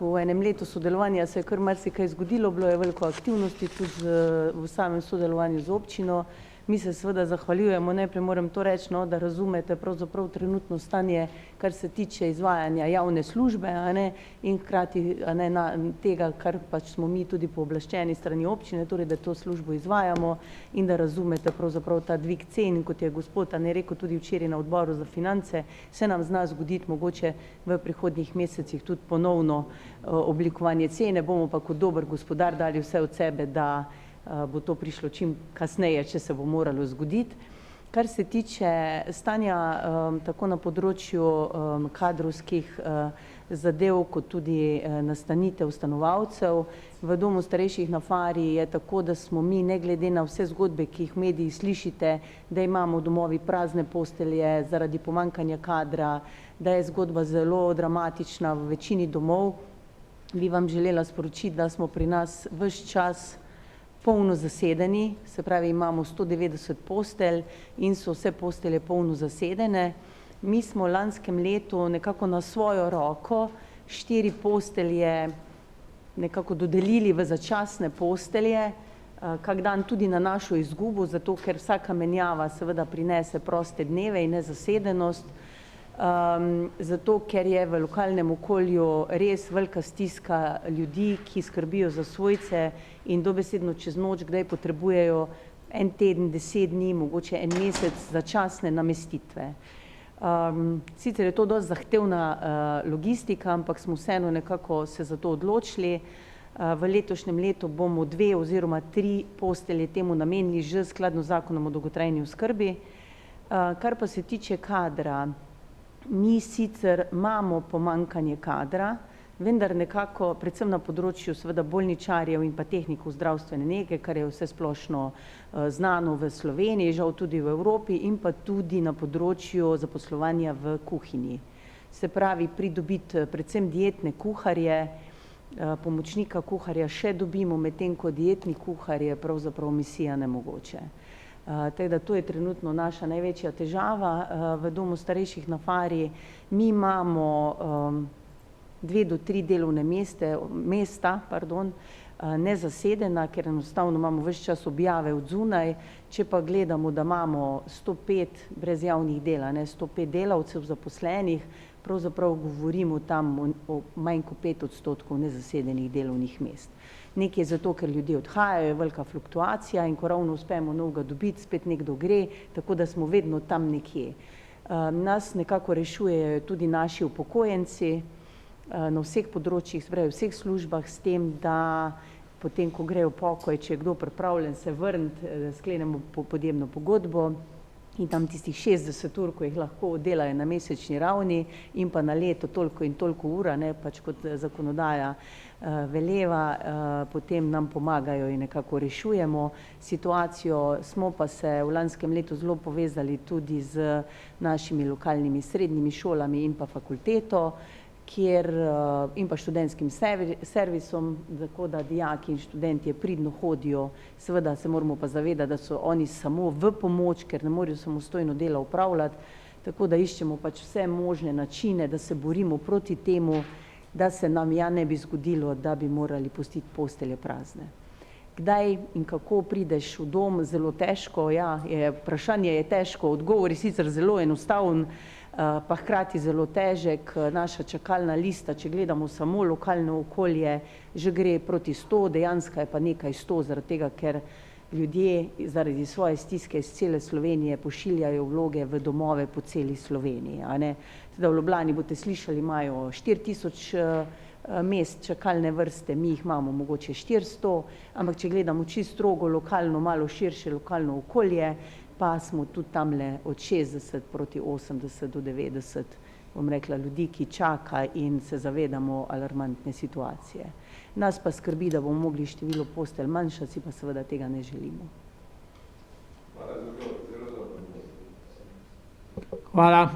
L: V enem letu sodelovanja se je kar marsikaj zgodilo, bilo je veliko aktivnosti tudi v samem sodelovanju z občino. Mi se seveda zahvaljujemo, najprej moram to reči, da razumete pravzaprav trenutno stanje, kar se tiče izvajanja javne službe, in hkrati tega, kar pač smo mi tudi pooblaščeni strani občine, torej da to službo izvajamo in da razumete pravzaprav ta dvig cen, kot je gospod rekel tudi včeraj na odboru za finance, se nam zna zgoditi mogoče v prihodnjih mesecih tudi ponovno oblikovanje cene, bomo pa kot dober gospodar dali vse od sebe, da bo to prišlo čim kasneje, če se bo moralo zgoditi. Kar se tiče stanja tako na področju kadrovskih zadev, kot tudi nastanitev stanovalcev, v domu starejših na Fari je tako, da smo mi, ne glede na vse zgodbe, ki jih v medijih slišite, da imamo v domovi prazne postelje zaradi pomanjkanja kadra, da je zgodba zelo dramatična v večini domov, bi vam želela sporočiti, da smo pri nas ves čas polno zasedeni, se pravi imamo 190 postelj in so vse postelje polno zasedene. Mi smo v lanskem letu nekako na svojo roko 4 postelje nekako dodelili v začasne postelje, kak dan tudi na našo izgubo, zato ker vsaka menjava seveda prinese proste dneve in nezasedenost, zato ker je v lokalnem okolju res velika stiska ljudi, ki skrbijo za svojce in dobesedno čez noč kdaj potrebujejo en teden, 10 dni, mogoče en mesec začasne namestitve. Sicer je to dosti zahtevna logistika, ampak smo vseeno nekako se za to odločili. V letošnjem letu bomo 2 oziroma 3 postelje temu namenili že skladno z zakonom o dolgotrajni oskrbi. Kar pa se tiče kadra, mi sicer imamo pomanjkanje kadra, vendar nekako predvsem na področju seveda bolničarjev in pa tehnikov zdravstvene nege, kar je vse splošno znano v Sloveniji, žal tudi v Evropi, in pa tudi na področju zaposlovanja v kuhinji. Se pravi, pridobiti predvsem dietne kuharje, pomočnika kuharja še dobimo, medtem ko dietni kuhar je pravzaprav misija nemogoče. Tako da to je trenutno naša največja težava v domu starejših na Fari. Mi imamo 2 do 3 delovne mesta, nezasedena, ker enostavno imamo ves čas objave od zunaj. Če pa gledamo, da imamo 105 brez javnih dela, 105 delavcev zaposlenih, pravzaprav govorimo tam o manj kot 5% nezasedenih delovnih mest. Nekaj zato, ker ljudje odhajajo, je velika fluktuacija in ko ravno uspemo novega dobiti, spet nekdo gre, tako da smo vedno tam nekje. Nas nekako rešujejo tudi naši upokojenci na vseh področjih, v vseh službah, s tem, da potem, ko grejo v pokoj, če je kdo pripravljen se vrniti, sklenemo podjemno pogodbo in tam tistih 60 ur, ko jih lahko delajo na mesečni ravni in pa na leto toliko in toliko ura, pač kot zakonodaja veleva, potem nam pomagajo in nekako rešujemo situacijo. Smo pa se v lanskem letu zelo povezali tudi z našimi lokalnimi srednjimi šolami in pa fakulteto, in pa študentskim servisom, tako da dijaki in študentje pridno hodijo. Seveda se moramo pa zavedati, da so oni samo v pomoč, ker ne morejo samostojno delo opravljati, tako da iščemo pač vse možne načine, da se borimo proti temu, da se nam ne bi zgodilo, da bi morali pustiti postelje prazne. Kdaj in kako prideš v dom, zelo težko, vprašanje je težko, odgovor je sicer zelo enostaven, pa hkrati zelo težek. Naša čakalna lista, če gledamo samo lokalno okolje, že gre proti 100, dejansko je pa nekaj 100, zaradi tega, ker ljudje zaradi svoje stiske iz cele Slovenije pošiljajo vloge v domove po celi Sloveniji. Teda v Ljubljani boste slišali, imajo 4000 mest čakalne vrste, mi jih imamo mogoče 400, ampak če gledamo čisto strogo lokalno, malo širše lokalno okolje, pa smo tudi tamle od 60 proti 80 do 90, bom rekla, ljudi, ki čaka in se zavedamo alarmantne situacije. Nas pa skrbi, da bomo mogli število postelj manjšati, si pa seveda tega ne želimo.
A: Hvala.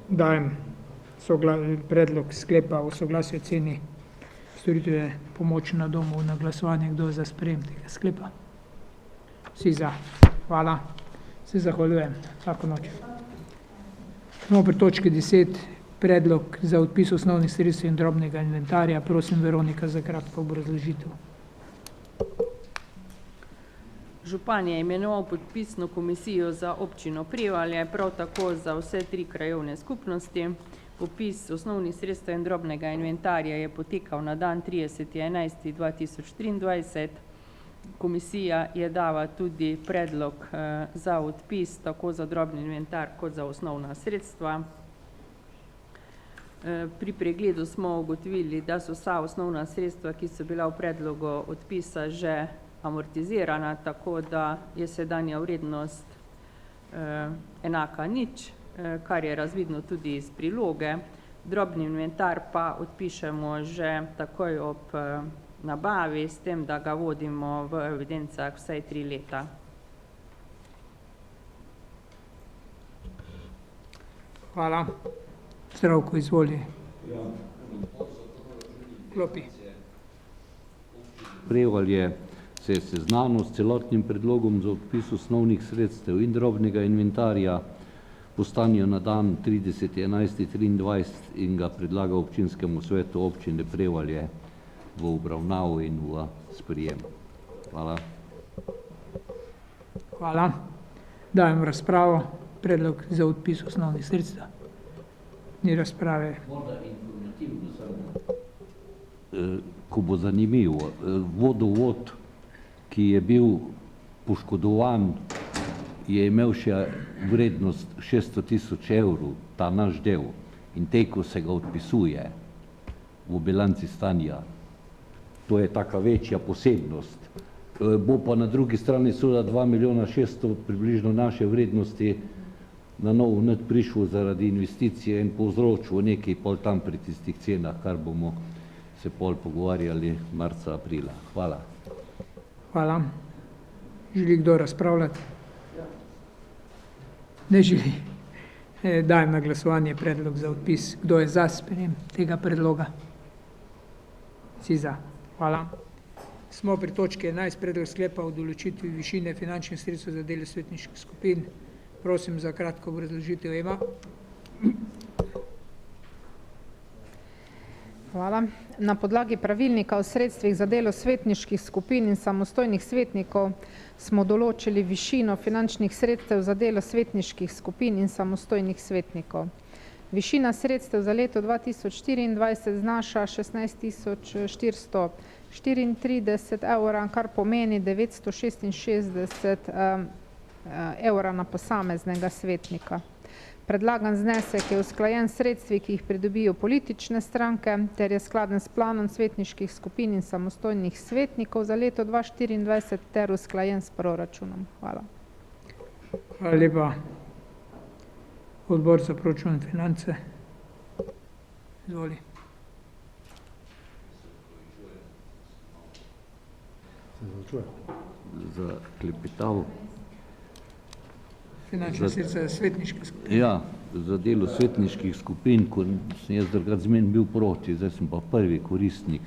A: Dajem predlog sklepa o soglasju oceni storitve pomoči na domu na glasovanje. Kdo za sprejem tega sklepa? Vsi za. Hvala. Se zahvaljujem. Lahko noč. Smo pri točki 10. Predlog za odpis osnovnih sredstev in drobnega inventarja. Prosim, Veronika, za kratko obrazložitev.
B: Župan je imenoval podpisno komisijo za občino Prevalje, prav tako za vse 3 krajevne skupnosti. Popis osnovnih sredstev in drobnega inventarja je potekal na dan 30.11.2023. Komisija je dala tudi predlog za odpis tako za drobni inventar kot za osnovna sredstva. Pri pregledu smo ugotovili, da so vsa osnovna sredstva, ki so bila v predlogu odpisa, že amortizirana, tako da je sedanja vrednost enaka nič, kar je razvidno tudi iz priloge. Drobni inventar pa odpišemo že takoj ob nabavi, s tem, da ga vodimo v evidencah vsaj 3 leta.
A: Hvala. Zdravko, izvoli. Klopi.
C: Prevalje se je seznanil s celotnim predlogom za odpis osnovnih sredstev in drobnega inventarja po stanju na dan 30.11.23 in ga predlaga občinskemu svetu občine Prevalje v obravnavo in v sprejem. Hvala.
A: Hvala. Dajem razpravo. Predlog za odpis osnovnih sredstev. Ni razprave.
C: Morda informativno samo. Ko bo zanimivo, vodovod, ki je bil poškodovan, je imel še vrednost 600.000 evrov, ta naš del, in tej, ko se ga odpisuje v bilanci stanja, to je taka večja posebnost. Bo pa na drugi strani seveda 2.600.000 približno naše vrednosti na novo net prišel zaradi investicije in povzročil nekaj pol tam pri tistih cenah, kar bomo se pol pogovarjali marca, aprila. Hvala.
A: Hvala. Želi kdo razpravljati? Ne želi. Dajem na glasovanje predlog za odpis. Kdo je za sprejem tega predloga? Vsi za. Hvala. Smo pri točki 11, predlog sklepa o določitvi višine finančnih sredstev za delo svetniških skupin. Prosim za kratko obrazložitev, Ema.
I: Hvala. Na podlagi pravilnika o sredstvih za delo svetniških skupin in samostojnih svetnikov smo določili višino finančnih sredstev za delo svetniških skupin in samostojnih svetnikov. Višina sredstev za leto 2024 znaša 16.434 evra, kar pomeni 966 evra na posameznega svetnika. Predlagan znesek je usklajen s sredstvi, ki jih pridobijo politične stranke, ter je skladen s planom svetniških skupin in samostojnih svetnikov za leto 2024 ter usklajen s proračunom. Hvala.
A: Hvala lepa. Odbor za proračun in finance. Izvoli.
C: Za klepetav.
A: Finančne sredstva za svetniške skupine.
C: Ja, za delo svetniških skupin, ko sem jaz drugače zmen bil proti, zdaj sem pa prvi koristnik,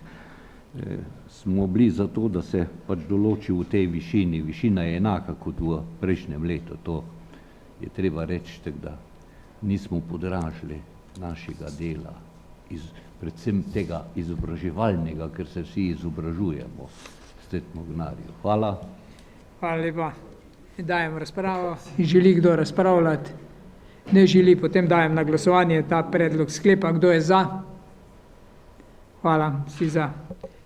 C: smo bili za to, da se pač določi v tej višini. Višina je enaka kot v prejšnjem letu, to je treba reči, da nismo podražili našega dela, predvsem tega izobraževalnega, ker se vsi izobražujemo s tetmognarjo. Hvala.
A: Hvala lepa. Dajem razpravo. Želi kdo razpravljati? Ne želi, potem dajem na glasovanje ta predlog sklepa. Kdo je za? Hvala, vsi za.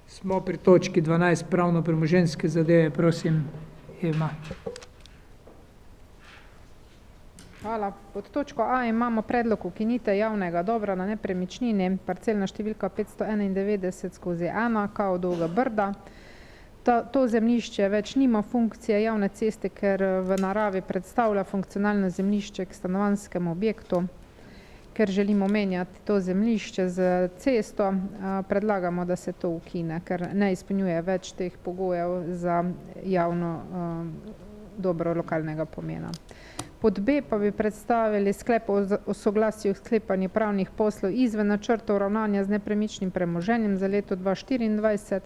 A: Smo pri točki 12, pravno-premoženjske zadeve. Prosim, Ema.
I: Hvala. Pod točko A imamo predlog ukinitve javnega dobra na nepremičnini, parcelna številka 591/1, kao Dolga Brda. To zemljišče več nima funkcije javne ceste, ker v naravi predstavlja funkcionalno zemljišče k stanovanjskemu objektu. Ker želimo menjati to zemljišče z cesto, predlagamo, da se to ukine, ker ne izpolnjuje več teh pogojev za javno dobro lokalnega pomena. Pod B pa bi predstavili sklep o soglasju sklepanja pravnih poslov izven načrtov ravnanja z nepremičnim premoženjem za leto 2024.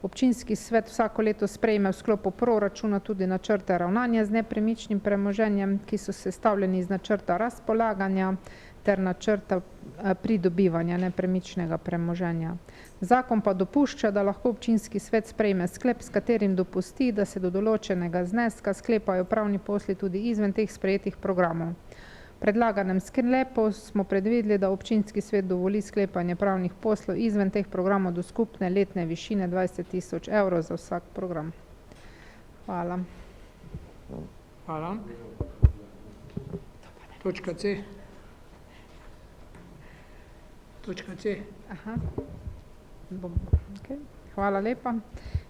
I: Občinski svet vsako leto sprejme v sklopu proračuna tudi načrte ravnanja z nepremičnim premoženjem, ki so sestavljeni iz načrta razpolaganja ter načrta pridobivanja nepremičnega premoženja. Zakon pa dopušča, da lahko občinski svet sprejme sklep, s katerim dopusti, da se do določenega zneska sklepajo pravni posli tudi izven teh sprejetih programov. V predlaganem sklepu smo predvideli, da občinski svet dovoli sklepanje pravnih poslov izven teh programov do skupne letne višine 20.000 evrov za vsak program. Hvala.
A: Hvala. Točka C. Točka C.
I: Hvala lepa.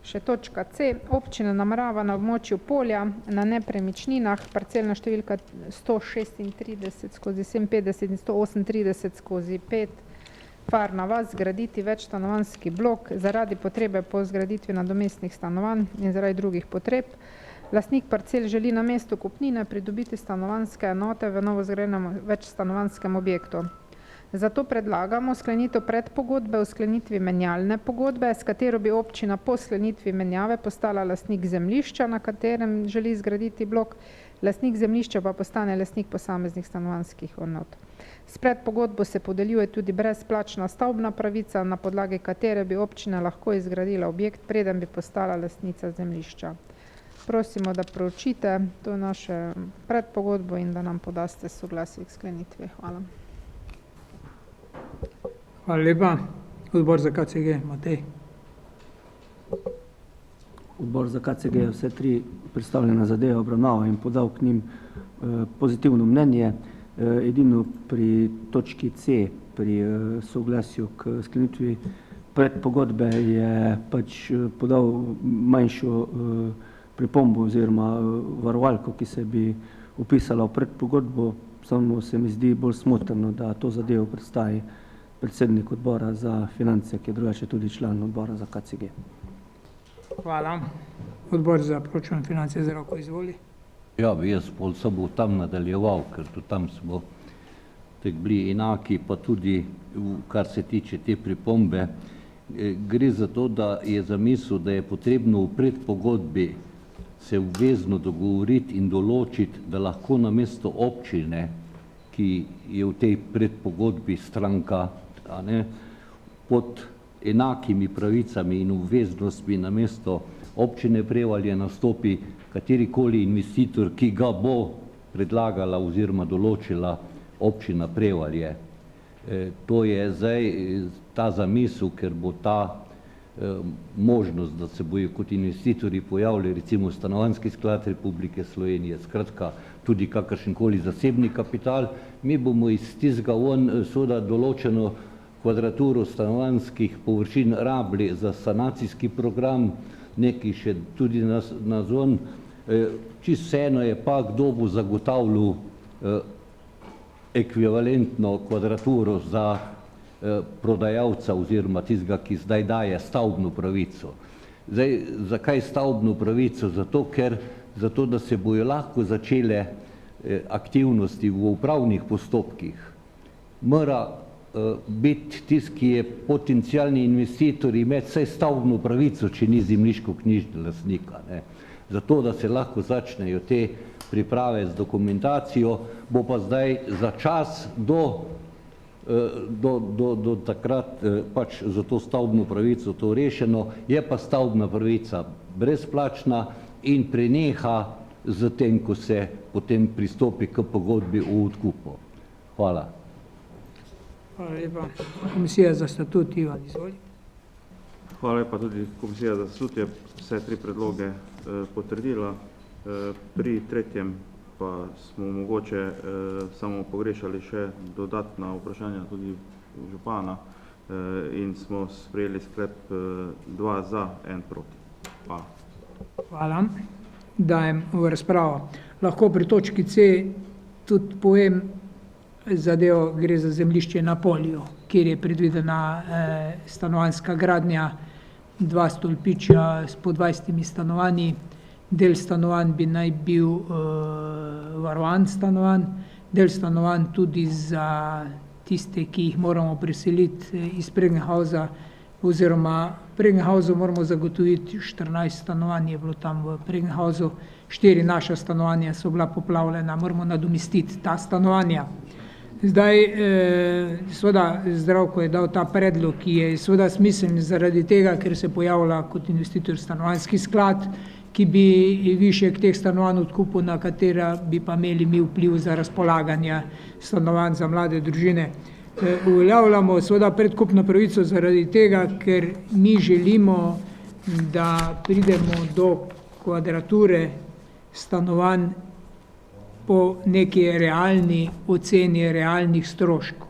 I: Še točka C. Občina namerava na območju polja na nepremičninah parcelna številka 136/57 in 138/5 Farna vas zgraditi večstanovanjski blok zaradi potrebe po zgraditvi nadomestnih stanovanj in zaradi drugih potreb. Lastnik parcel želi na mesto kupnine pridobiti stanovanjske enote v novozgrajenem večstanovanjskem objektu. Zato predlagamo sklenitev predpogodbe o sklenitvi menjalne pogodbe, s katero bi občina po sklenitvi menjave postala lastnik zemljišča, na katerem želi zgraditi blok, lastnik zemljišča pa postane lastnik posameznih stanovanjskih enot. S predpogodbo se podeljuje tudi brezplačna stavbna pravica, na podlagi katere bi občina lahko izgradila objekt, preden bi postala lastnica zemljišča. Prosimo, da proučite to naše predpogodbo in da nam podaste soglasje k sklenitvi. Hvala.
A: Hvala lepa. Odbor za KCG, Matej.
D: Odbor za KCG je vse tri predstavljene zadeve obravnaval in podal k njim pozitivno mnenje. Edino pri točki C, pri soglasju k sklenitvi predpogodbe je pač podal manjšo pripombo oziroma varovalko, ki se bi upisala v predpogodbo. Samo se mi zdi bolj smotrno, da to zadevo predstavi predsednik odbora za finance, ki je drugače tudi član odbora za KCG.
A: Hvala. Odbor za proračun in finance, Zdravko, izvoli.
C: Ja, bi jaz pol samo tam nadaljeval, ker tudi tam smo tako bili enaki, pa tudi kar se tiče te pripombe. Gre za to, da je zamisel, da je potrebno v predpogodbi se obvezno dogovoriti in določiti, da lahko namesto občine, ki je v tej predpogodbi stranka, pod enakimi pravicami in obveznostmi namesto občine Prevalje nastopi katerikoli investitor, ki ga bo predlagala oziroma določila občina Prevalje. To je zdaj ta zamisel, ker bo ta možnost, da se bojo kot investitorji pojavili recimo Stanovanjski sklad Republike Slovenije, skratka tudi kakršenkoli zasebni kapital, mi bomo iz tistega seveda določeno kvadraturo stanovanjskih površin rabili za sanacijski program, nekaj še tudi na zon. Čisto vseeno je pa, kdo bo zagotavljal ekvivalentno kvadraturo za prodajalca oziroma tistega, ki zdaj daje stavbno pravico. Zdaj, zakaj stavbno pravico? Zato, da se bojo lahko začele aktivnosti v upravnih postopkih. Mora biti tisti, ki je potencialni investitor, imeti vsaj stavbno pravico, če ni zemljiško-knjižni lastnika. Zato, da se lahko začnejo te priprave z dokumentacijo, bo pa zdaj za čas do takrat pač za to stavbno pravico to rešeno, je pa stavbna pravica brezplačna in preneha z tem, ko se potem pristopi k pogodbi o odkupu. Hvala.
A: Hvala lepa. Komisija za statut, Ivan, izvoli.
G: Hvala lepa, tudi Komisija za statut je vse tri predloge potrdila. Pri tretjem pa smo mogoče samo pogrešali še dodatna vprašanja tudi župana in smo sprejeli sklep 2 za, 1 proti. Hvala.
A: Hvala. Dajem v razpravo. Lahko pri točki C tudi povem zadevo, gre za zemljišče na polju, kjer je predvidena stanovanjska gradnja, 2 stolpiča s po 20 stanovanji. Del stanovanj bi naj bil varovan stanovanj, del stanovanj tudi za tiste, ki jih moramo preseliti iz Pregenhausa, oziroma Pregenhausu moramo zagotoviti 14 stanovanj, je bilo tam v Pregenhausu, 4 naša stanovanja so bila poplavljena, moramo nadomestiti ta stanovanja. Zdaj, seveda, Zdravko je dal ta predlog, ki je seveda smiseln zaradi tega, ker se pojavlja kot investitor stanovanjski sklad, ki bi višek teh stanovanj odkupil, na katera bi pa imeli mi vpliv za razpolaganje stanovanj za mlade družine. Uveljavljamo seveda predkupno pravico zaradi tega, ker mi želimo, da pridemo do kvadrature stanovanj po neki realni oceni realnih stroškov.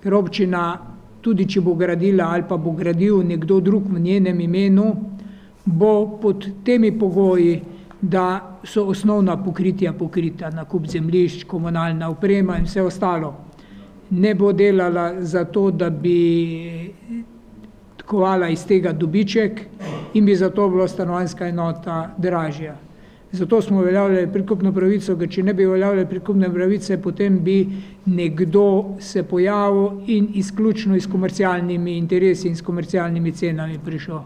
A: Ker občina tudi če bo gradila ali pa bo gradil nekdo drug v njenem imenu, bo pod temi pogoji, da so osnovna pokritja pokrita, nakup zemljišč, komunalna oprema in vse ostalo. Ne bo delala zato, da bi kovala iz tega dobiček in bi zato bila stanovanjska enota dražja. Zato smo uveljavljali prikupno pravico, ker če ne bi uveljavljali prikupne pravice, potem bi nekdo se pojavil in izključno s komercialnimi interesi in s komercialnimi cenami prišel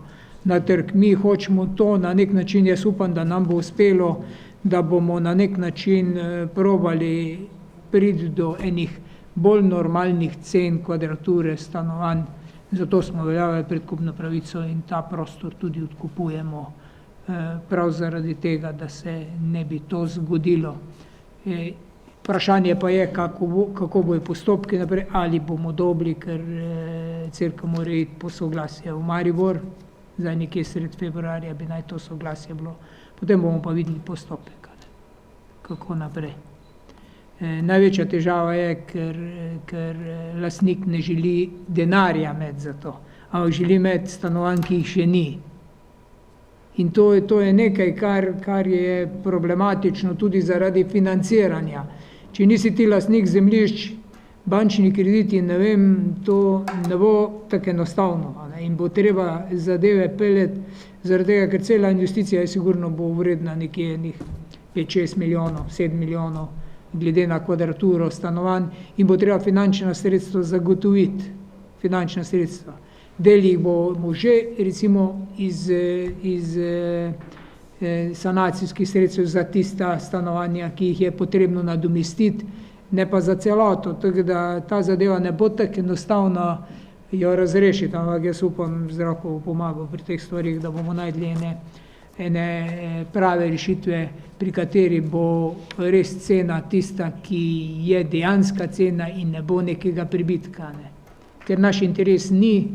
A: na trg. Mi hočemo to na nek način, jaz upam, da nam bo uspelo, da bomo na nek način probali priti do enih bolj normalnih cen kvadrature stanovanj. Zato smo uveljavljali predkupno pravico in ta prostor tudi odkupujemo prav zaradi tega, da se ne bi to zgodilo. Vprašanje pa je, kako bojo postopki naprej, ali bomo dobili, ker cerkev mora iti po soglasje v Maribor, zdaj nekje sred februarja bi naj to soglasje bilo, potem bomo pa videli postopek, kako naprej. Največja težava je, ker lastnik ne želi denarja imeti za to, ampak želi imeti stanovanj, ki jih še ni. In to je nekaj, kar je problematično tudi zaradi financiranja. Če nisi ti lastnik zemljišč, bančni krediti, ne vem, to ne bo tako enostavno. In bo treba zadeve peljati, zaradi tega, ker cela investicija je sigurno bo vredna nekje 5-6 milijonov, 7 milijonov, glede na kvadraturo stanovanj in bo treba finančna sredstva zagotoviti. Finančna sredstva. Del jih bomo že recimo iz sanacijskih sredstev za tista stanovanja, ki jih je potrebno nadomestiti, ne pa za celoto. Tako da ta zadeva ne bo tako enostavno jo razrešiti, ampak jaz upam, Zdravko bo pomagal pri teh stvarih, da bomo najdli ene prave rešitve, pri kateri bo res cena tista, ki je dejanska cena in ne bo nekega pribitka. Ker naš interes ni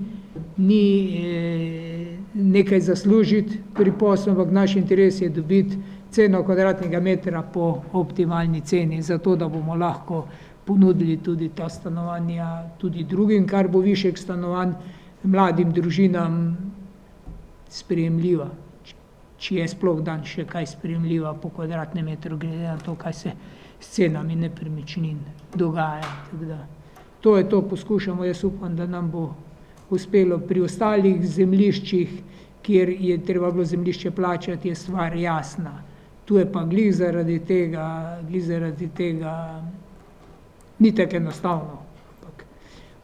A: nekaj zaslužiti pri poslu, ampak naš interes je dobiti ceno kvadratnega metra po optimalni ceni, zato da bomo lahko ponudili tudi ta stanovanja tudi drugim, kar bo višek stanovanj mladim družinam sprejemljiva. Če je sploh dan še kaj sprejemljiva po kvadratnem metru, glede na to, kaj se s cenami nepremičnin dogaja. To je to, poskušamo, jaz upam, da nam bo uspelo. Pri ostalih zemljiščih, kjer je treba bilo zemljišče plačati, je stvar jasna. Tu je pa glih zaradi tega ni tako enostavno. Ampak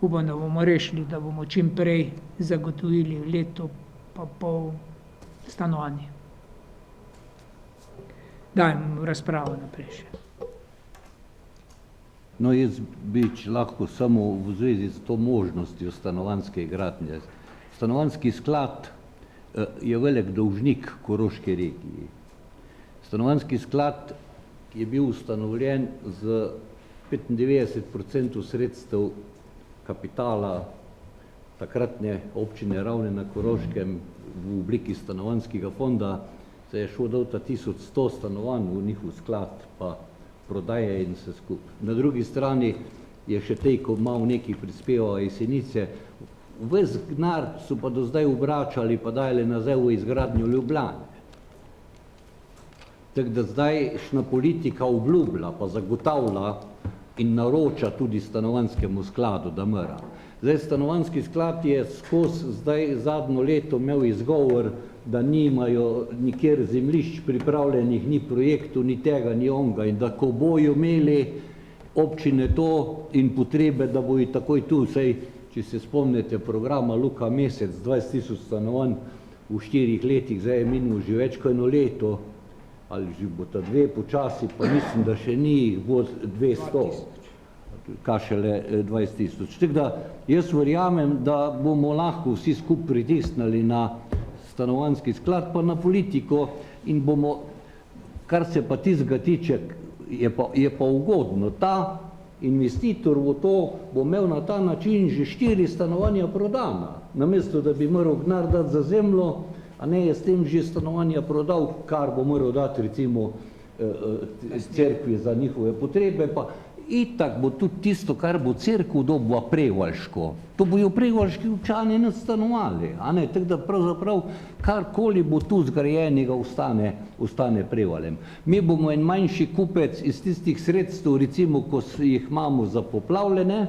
A: upam, da bomo rešili, da bomo čim prej zagotovili leto pa pol stanovanje. Dajem razpravo naprej še.
C: No, jaz bi lahko samo v zvezi s to možnostjo stanovanjske gradnje. Stanovanjski sklad je velik dolžnik Koroške regiji. Stanovanjski sklad je bil ustanovljen z 95% sredstev kapitala takratne občine Ravne na Koroškem v obliki stanovanjskega fonda. Se je šlo dal 1100 stanovanj v njihov sklad, pa prodaje in vse skupaj. Na drugi strani je še tej, ko malo nekaj prispeva Jesenice, ves denar so pa do zdaj obračali pa dajali nazaj v izgradnjo Ljubljane. Tako da zdajšnja politika obljublja pa zagotavlja in naroča tudi stanovanjskemu skladu, da mora. Zdaj stanovanjski sklad je skozi zdaj zadnjo leto imel izgovor, da nimajo nikjer zemljišč pripravljenih, ni projektov, ni tega, ni onga, in da ko bojo imeli občine to in potrebe, da bojo takoj tu, saj, če se spomnite programa Luka Mesec, 20 000 stanovanj v 4 letih, zdaj je minilo že več kot 1 leto, ali že bo ta 2 počasi, pa mislim, da še ni jih bo 200, kaj šele 20 000. Tako da jaz verjamem, da bomo lahko vsi skupaj pritisnili na stanovanjski sklad, pa na politiko in bomo, kar se pa tistega tiče, je pa ugodno. Ta investitor v to bo imel na ta način že 4 stanovanja prodana, namesto da bi moral denar dati za zemljo, a ne je s tem že stanovanja prodal, kar bo moral dati recimo cerkvi za njihove potrebe, pa itak bo tudi tisto, kar bo cerkev dobila prevaljško. To bojo prevaljški občani nas stanovali, a ne, tako da pravzaprav karkoli bo tu zgrajenega ostane prevaljem. Mi bomo en manjši kupec iz tistih sredstev, recimo, ko jih imamo za poplavljene,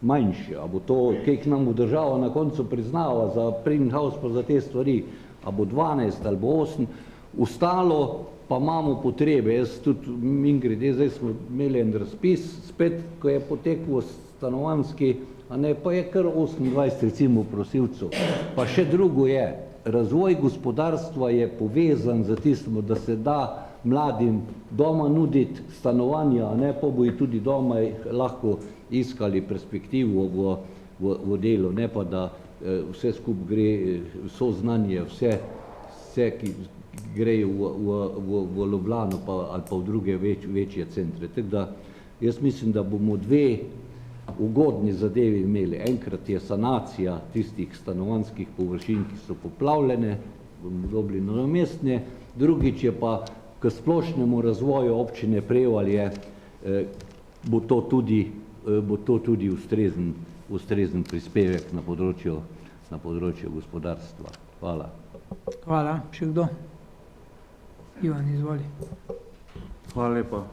C: manjši, a bo to, kaj nam bo država na koncu priznava za Printhouse pa za te stvari, a bo 12 ali bo 8, ostalo pa imamo potrebe. Jaz tudi, mingrede, zdaj smo imeli en razpis, spet, ko je poteklo stanovanjski, a ne, pa je kar 28 recimo prosilcev. Pa še drugo je, razvoj gospodarstva je povezan za tistim, da se da mladim doma nuditi stanovanja, a ne, pa bojo tudi doma lahko iskali perspektivo v delu, ne pa da vse skupaj gre, vso znanje, vse ki grejo v Ljubljano ali pa v druge večje centre. Tako da jaz mislim, da bomo dve ugodni zadevi imeli. Enkrat je sanacija tistih stanovanjskih površin, ki so poplavljene, bomo dobili nadomestne, drugič je pa k splošnemu razvoju občine Prevalje bo to tudi ustrezen prispevek na področju gospodarstva. Hvala.
A: Hvala. Še kdo? Ivan, izvoli.
G: Hvala lepa.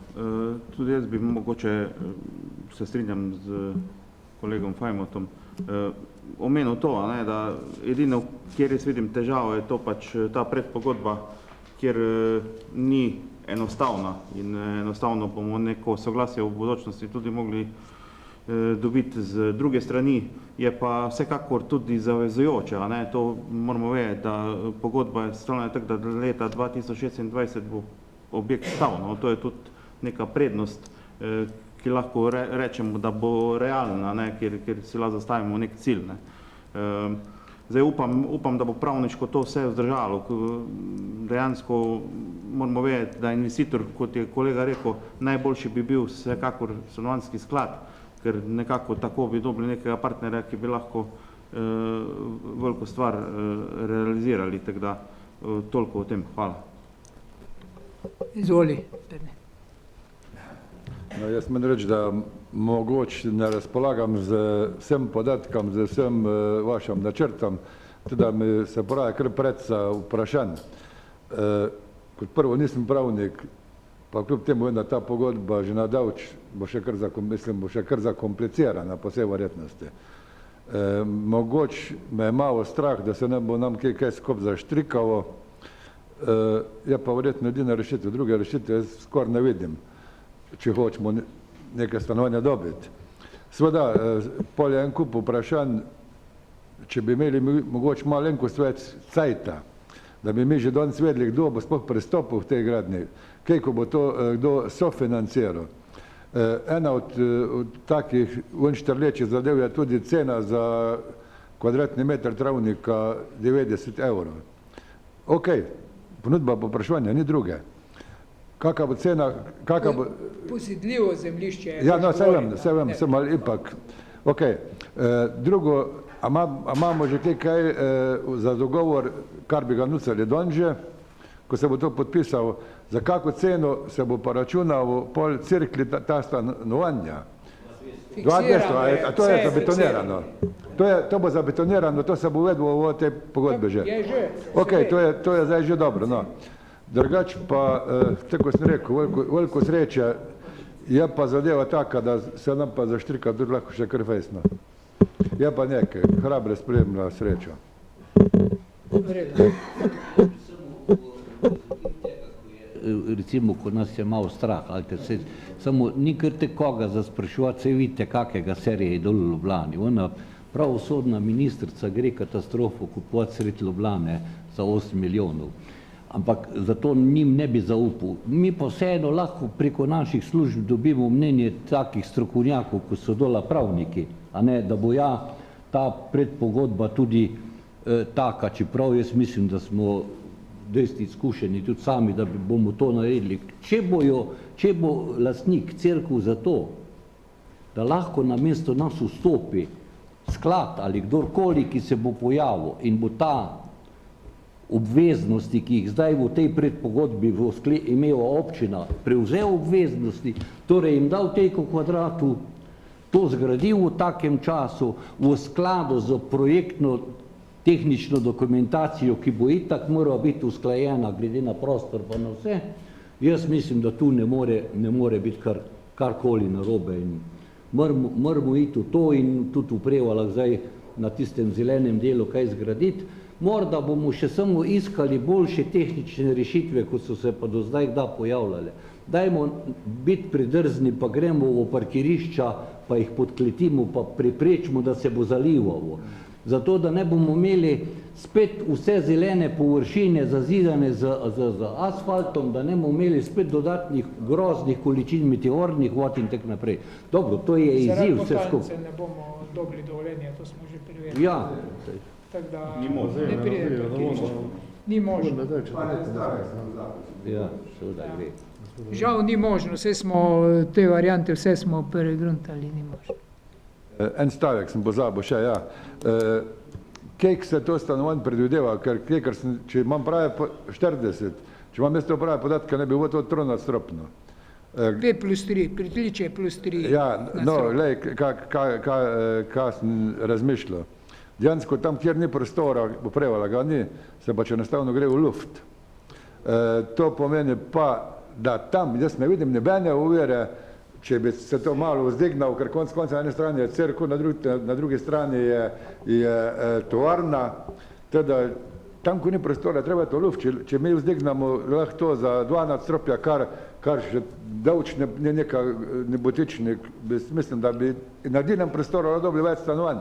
G: Tudi jaz bi mogoče, se strinjam z kolegom Fajmotom, omenil to, ne, da edino, kjer jaz vidim težavo, je to pač ta predpogodba, kjer ni enostavna in enostavno bomo neko soglasje v bodočnosti tudi mogli dobiti z druge strani, je pa vsekakor tudi zavezujoča, ne, to moramo vedeti, da pogodba je sestavljena tako, da leta 2026 bo objekt stal, no, to je tudi neka prednost, ki lahko rečemo, da bo realna, ne, ker si lahko zastavimo nek cilj, ne. Zdaj upam, da bo pravniško to vse vzdržalo. Dejansko moramo vedeti, da investitor, kot je kolega rekel, najboljši bi bil vsekakor stanovanjski sklad, ker nekako tako bi dobili nekega partnerja, ki bi lahko veliko stvar realizirali, tako da toliko o tem. Hvala.
A: Izvoli.
H: No, jaz moram reči, da mogoče ne razpolagam z vsem podatkom, z vsem vašim načrtom, tudi da mi se poraja kar predsa vprašanj. Kot prvo nisem pravnik, pa kljub temu je ta pogodba že nadalč, bo še kar zakomplicirana po vsej verjetnosti. Mogoče me je malo strah, da se ne bo nam kaj skop zaštrikalo, je pa verjetno edina rešitev, druge rešitve jaz skoraj ne vidim, če hočemo nekaj stanovanja dobiti. Sveda, pol je en kup vprašanj, če bi imeli mogoče malenkost več cajta, da bi mi že danes vedeli, kdo bo sploh pristopil v tej gradnji, kako bo to kdo sofinanciral. Ena od takih štrlečih zadev je tudi cena za kvadratni meter travnika 90 €. Ok, ponudba povpraševanja, ni druge. Kakva bo cena, kakva bo...
A: Posedljivo zemljišče.
H: Ja, no, se vem, sem ali ipak. Ok, drugo, a imamo že kaj za dogovor, kar bi ga nucali donže, ko se bo to podpisal, za kako ceno se bo pa računal pol cirkli ta stanovanja? 200, a to je zabetonirano. To bo zabetonirano, to se bo uvedlo v te pogodbe že.
A: Je že.
H: Ok, to je zdaj že dobro, no. Drugač pa, tako sem rekel, veliko sreče, je pa zadeva taka, da se nam pa zaštrika tudi lahko še kar fejsno. Je pa nekaj, hrabre spremlja srečo.
C: Recimo, ko nas je malo strah, samo ni kar te koga za spraševati, se vidite, kakega serije je dol v Ljubljani. Ona pravosodna ministrica gre katastrofo kupovati sred Ljubljane za 8 milijonov. Ampak zato njim ne bi zaupal. Mi pa vseeno lahko preko naših služb dobimo mnenje takih strokovnjakov, ko so dola pravniki, a ne, da bo ta predpogodba tudi taka, čeprav jaz mislim, da smo dosti izkušeni tudi sami, da bomo to naredili. Če bo lastnik cerkev za to, da lahko namesto nas vstopi sklad ali kdorkoli, ki se bo pojavil in bo ta obveznosti, ki jih zdaj v tej predpogodbi imela občina, prevzel obveznosti, torej jim dal Tejko kvadratu, to zgradil v takem času, v skladu z projektno tehnično dokumentacijo, ki bo itak morala biti usklajena glede na prostor pa na vse, jaz mislim, da tu ne more biti karkoli narobe in moramo iti v to in tudi v Prevaljah zdaj na tistem zelenem delu kaj zgraditi. Morda bomo še samo iskali boljše tehnične rešitve, kot so se pa do zdaj pojavljale. Dajmo biti predrzni, pa gremo v parkirišča, pa jih podkletimo, pa preprečimo, da se bo zalivalo. Zato, da ne bomo imeli spet vse zelene površine zazidane z asfaltom, da ne bomo imeli spet dodatnih groznih količin meteornih vod in tako naprej. Dobro, to je izziv vse skupaj.
A: Zaradi ne bomo dobili dovoljenja, to smo že preverili.
C: Ja.
A: Tako da
G: Ni možno.
A: ne pride parkirišče. Ni možno.
C: Ja, seveda gre.
A: Žal ni možno, vse smo, te variante vse smo pregruntali, ni možno.
H: En stavek sem pozabil še, ja. Kaj se to stanovanj predvideva, ker če imam prave 40, če imam jaz to prave podatke, ne bi bilo to 3-nadstropno.
A: 5+3, pritličje +3.
H: Ja, no, glej, kaj sem razmišljal. Dejansko tam, kjer ni prostora, bo Prevaljah ga ni, se pa če enostavno gre v luft. To pomeni pa, da tam, jaz ne vidim nobene ovire, če bi se to malo vzdignal, ker konec konca na eni strani je cerkev, na drugi strani je tovarna, teda tam, ko ni prostora, treba to luft. Če mi vzdignemo lahko to za 2 nadstropja, kar še dolč ne neka nebotičnik, mislim, da bi naredili nam prostora dobili več stanovanj.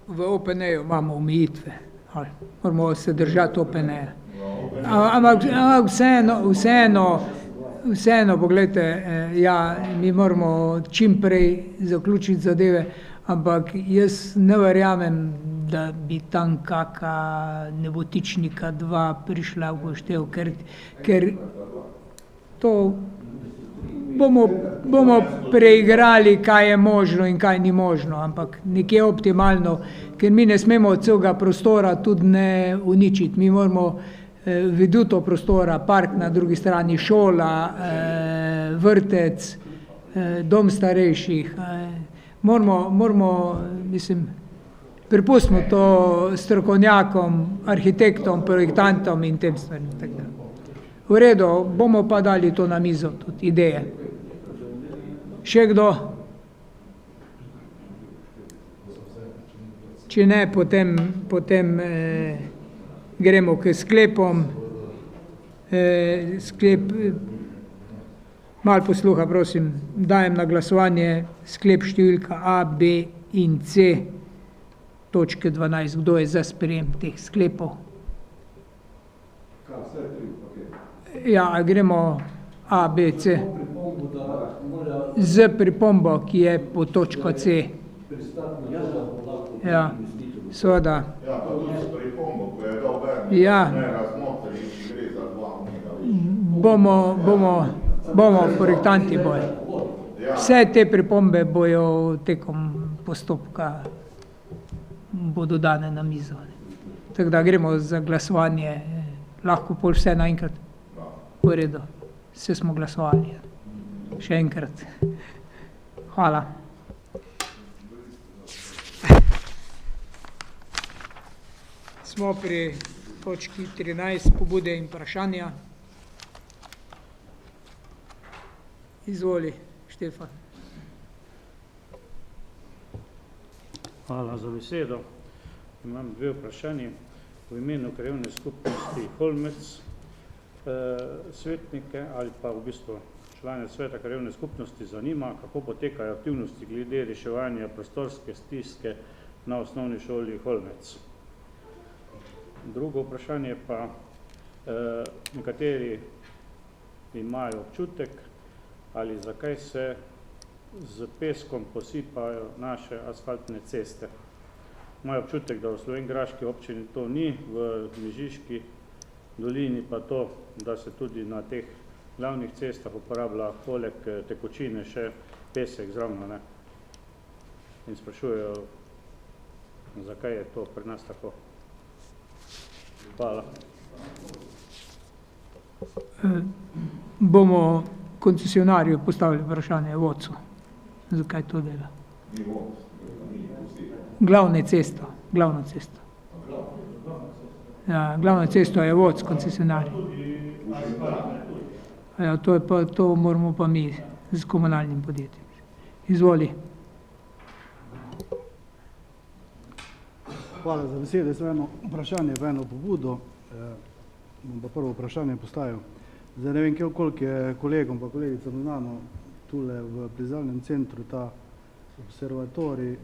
A: V OPN-ju imamo omejitve, moramo se držati OPN-ja. Ampak vseeno, pogledajte, ja, mi moramo čim prej zaključiti zadeve, ampak jaz ne verjamem, da bi tam kaka nebotičnika 2 prišla v poštev, ker to bomo preigrali, kaj je možno in kaj ni možno, ampak nekje optimalno, ker mi ne smemo celega prostora tudi ne uničiti. Mi moramo veduto prostora, park na drugi strani, šola, vrtec, dom starejših. Moramo, mislim, prepustimo to strokovnjakom, arhitektom, projektantom in tem stvarem. V redu, bomo pa dali to na mizo, tudi ideje. Še kdo? Če ne, potem gremo k sklepom. Sklep, malo posluha, prosim, dajem na glasovanje sklep številka A, B in C, točke 12. Kdo je za sprejem teh sklepov? Ja, gremo A, B, C. Z pripombo, ki je po točko C. Ja, seveda.
J: Ja, pa tudi s pripombo, ko je dal Bernik,
A: ja.
J: Ne razmotri, če gre za 2 megavolta.
A: Bomo projektanti bojo. Vse te pripombe bojo tekom postopka bodo dane na mizo. Tako da gremo za glasovanje, lahko pol vse naenkrat. V redu, vse smo glasovali. Še enkrat. Hvala. Smo pri točki 13, pobude in vprašanja. Izvoli, Štefan.
M: Hvala za besedo. Imam 2 vprašanji. V imenu krajevne skupnosti Holmec, svetnike ali pa v bistvu člane sveta krajevne skupnosti zanima, kako potekajo aktivnosti glede reševanja prostorske stiske na osnovni šoli Holmec. Drugo vprašanje pa, nekateri imajo občutek, ali zakaj se z peskom posipajo naše asfaltne ceste. Imajo občutek, da v slovenjgraški občini to ni, v Mežiški dolini pa to, da se tudi na teh glavnih cestah uporablja poleg tekočine še pesek zraven. In sprašujejo, zakaj je to pri nas tako. Hvala.
A: Bomo koncesionarju postavili vprašanje vodcu, zakaj to dela. Glavna cesta. Ja, glavna cesta je vodc koncesionarja. Ja, to moramo pa mi z komunalnim podjetjem. Izvoli.
F: Hvala za besedo. Jaz eno vprašanje, eno pobudo. Bom pa prvo vprašanje postavil. Zdaj ne vem, koliko je kolegom pa kolegicam znano, tule v plezalnem centru ta observatorij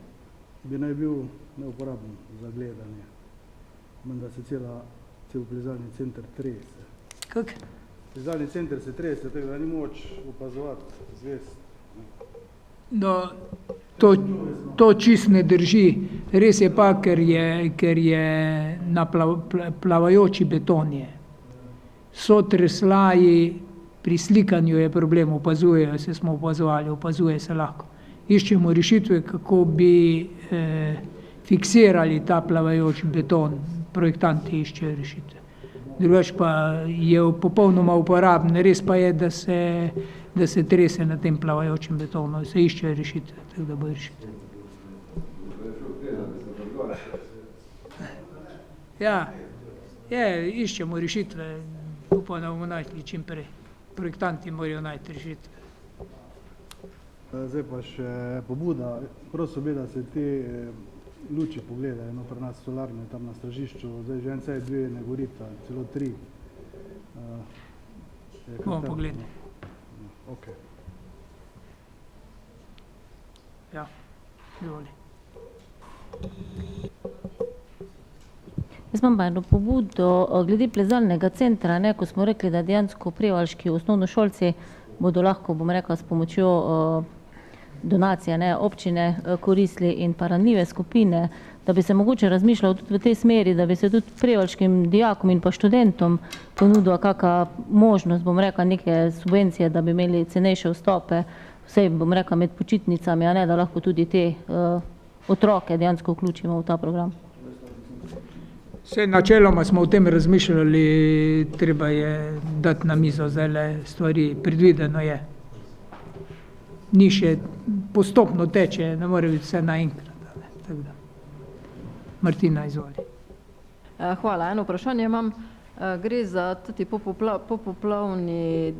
F: bi naj bil neuporaben za gledanje. Menda se cel plezalni center trese.
A: Kak?
F: Plezalni center se trese, tako da ni moč opazovati zvezd.
A: No, to čist ne drži. Res je pa, ker je na plavajoči beton je. So treslaji, pri slikanju je problem, opazujejo se, smo opazovali, opazuje se lahko. Iščemo rešitve, kako bi fiksirali ta plavajoči beton. Projektanti iščejo rešitve. Drugač pa je popolnoma uporaben. Res pa je, da se trese na tem plavajočem betonu. Se iščejo rešitve, tako da bo rešitve. Ja, iščemo rešitve. Upam, da bomo našli čim prej. Projektanti morajo najti rešitve.
F: Zdaj pa še pobuda. Prosil bi, da se te luči pogledajo, no, pri nas solarne tam na stražišču, zdaj že en cel dve ne gorita, celo 3.
A: Bomo pogledali.
F: Ok.
A: Ja, izvoli.
N: Jaz imam pa eno pobudo glede plezalnega centra, ne, ko smo rekli, da dejansko prevaljški osnovnošolci bodo lahko, bom rekla, s pomočjo donacije, ne, občine koristili in pa ranljive skupine, da bi se mogoče razmišljalo tudi v tej smeri, da bi se tudi prevaljškim dijakom in pa študentom ponudila kakšna možnost, bom rekla, neke subvencije, da bi imeli cenejše vstope, vsej, bom rekla, med počitnicami, a ne, da lahko tudi te otroke dejansko vključimo v ta program.
A: Vse načeloma smo o tem razmišljali, treba je dati na mizo zdaj stvari, predvideno je. Ni še postopno teče, ne more biti vse naenkrat. Tako da. Martina, izvoli.
E: Hvala. Eno vprašanje imam. Gre za tudi popoplavni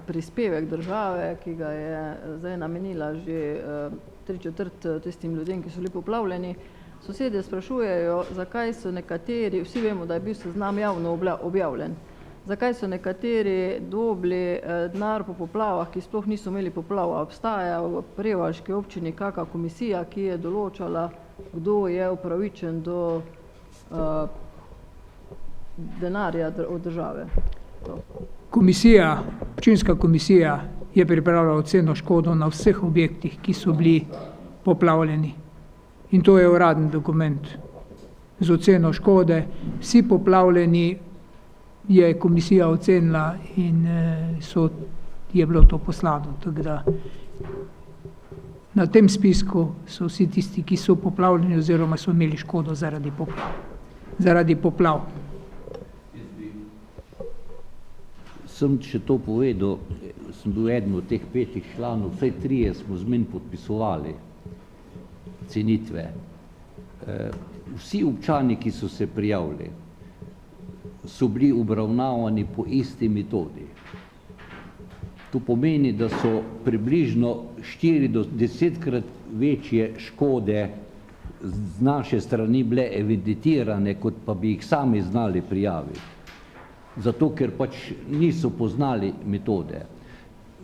E: prispevek države, ki ga je zdaj namenila že 3/4 tistim ljudem, ki so bili poplavljeni. Sosedje sprašujejo, zakaj so nekateri, vsi vemo, da je bil seznam javno objavljen, zakaj so nekateri dobili denar po poplavah, ki sploh niso imeli poplava. Obstaja v prevaljški občini kakšna komisija, ki je določala, kdo je upravičen do denarja od države.
A: Občinska komisija je pripravila oceno škodo na vseh objektih, ki so bili poplavljeni. In to je uraden dokument z oceno škode. Vsi poplavljeni je komisija ocenila in je bilo to poslano. Tako da na tem spisku so vsi tisti, ki so poplavljeni oziroma so imeli škodo zaradi poplav.
C: Sem še to povedal, sem bil eden od teh 5 članov, vsaj 3 smo z menj podpisovali cenitve. Vsi občani, ki so se prijavili, so bili obravnavani po isti metodi. To pomeni, da so približno 4 do 10-krat večje škode z naše strani bile evidentirane, kot pa bi jih sami znali prijaviti. Zato, ker pač niso poznali metode.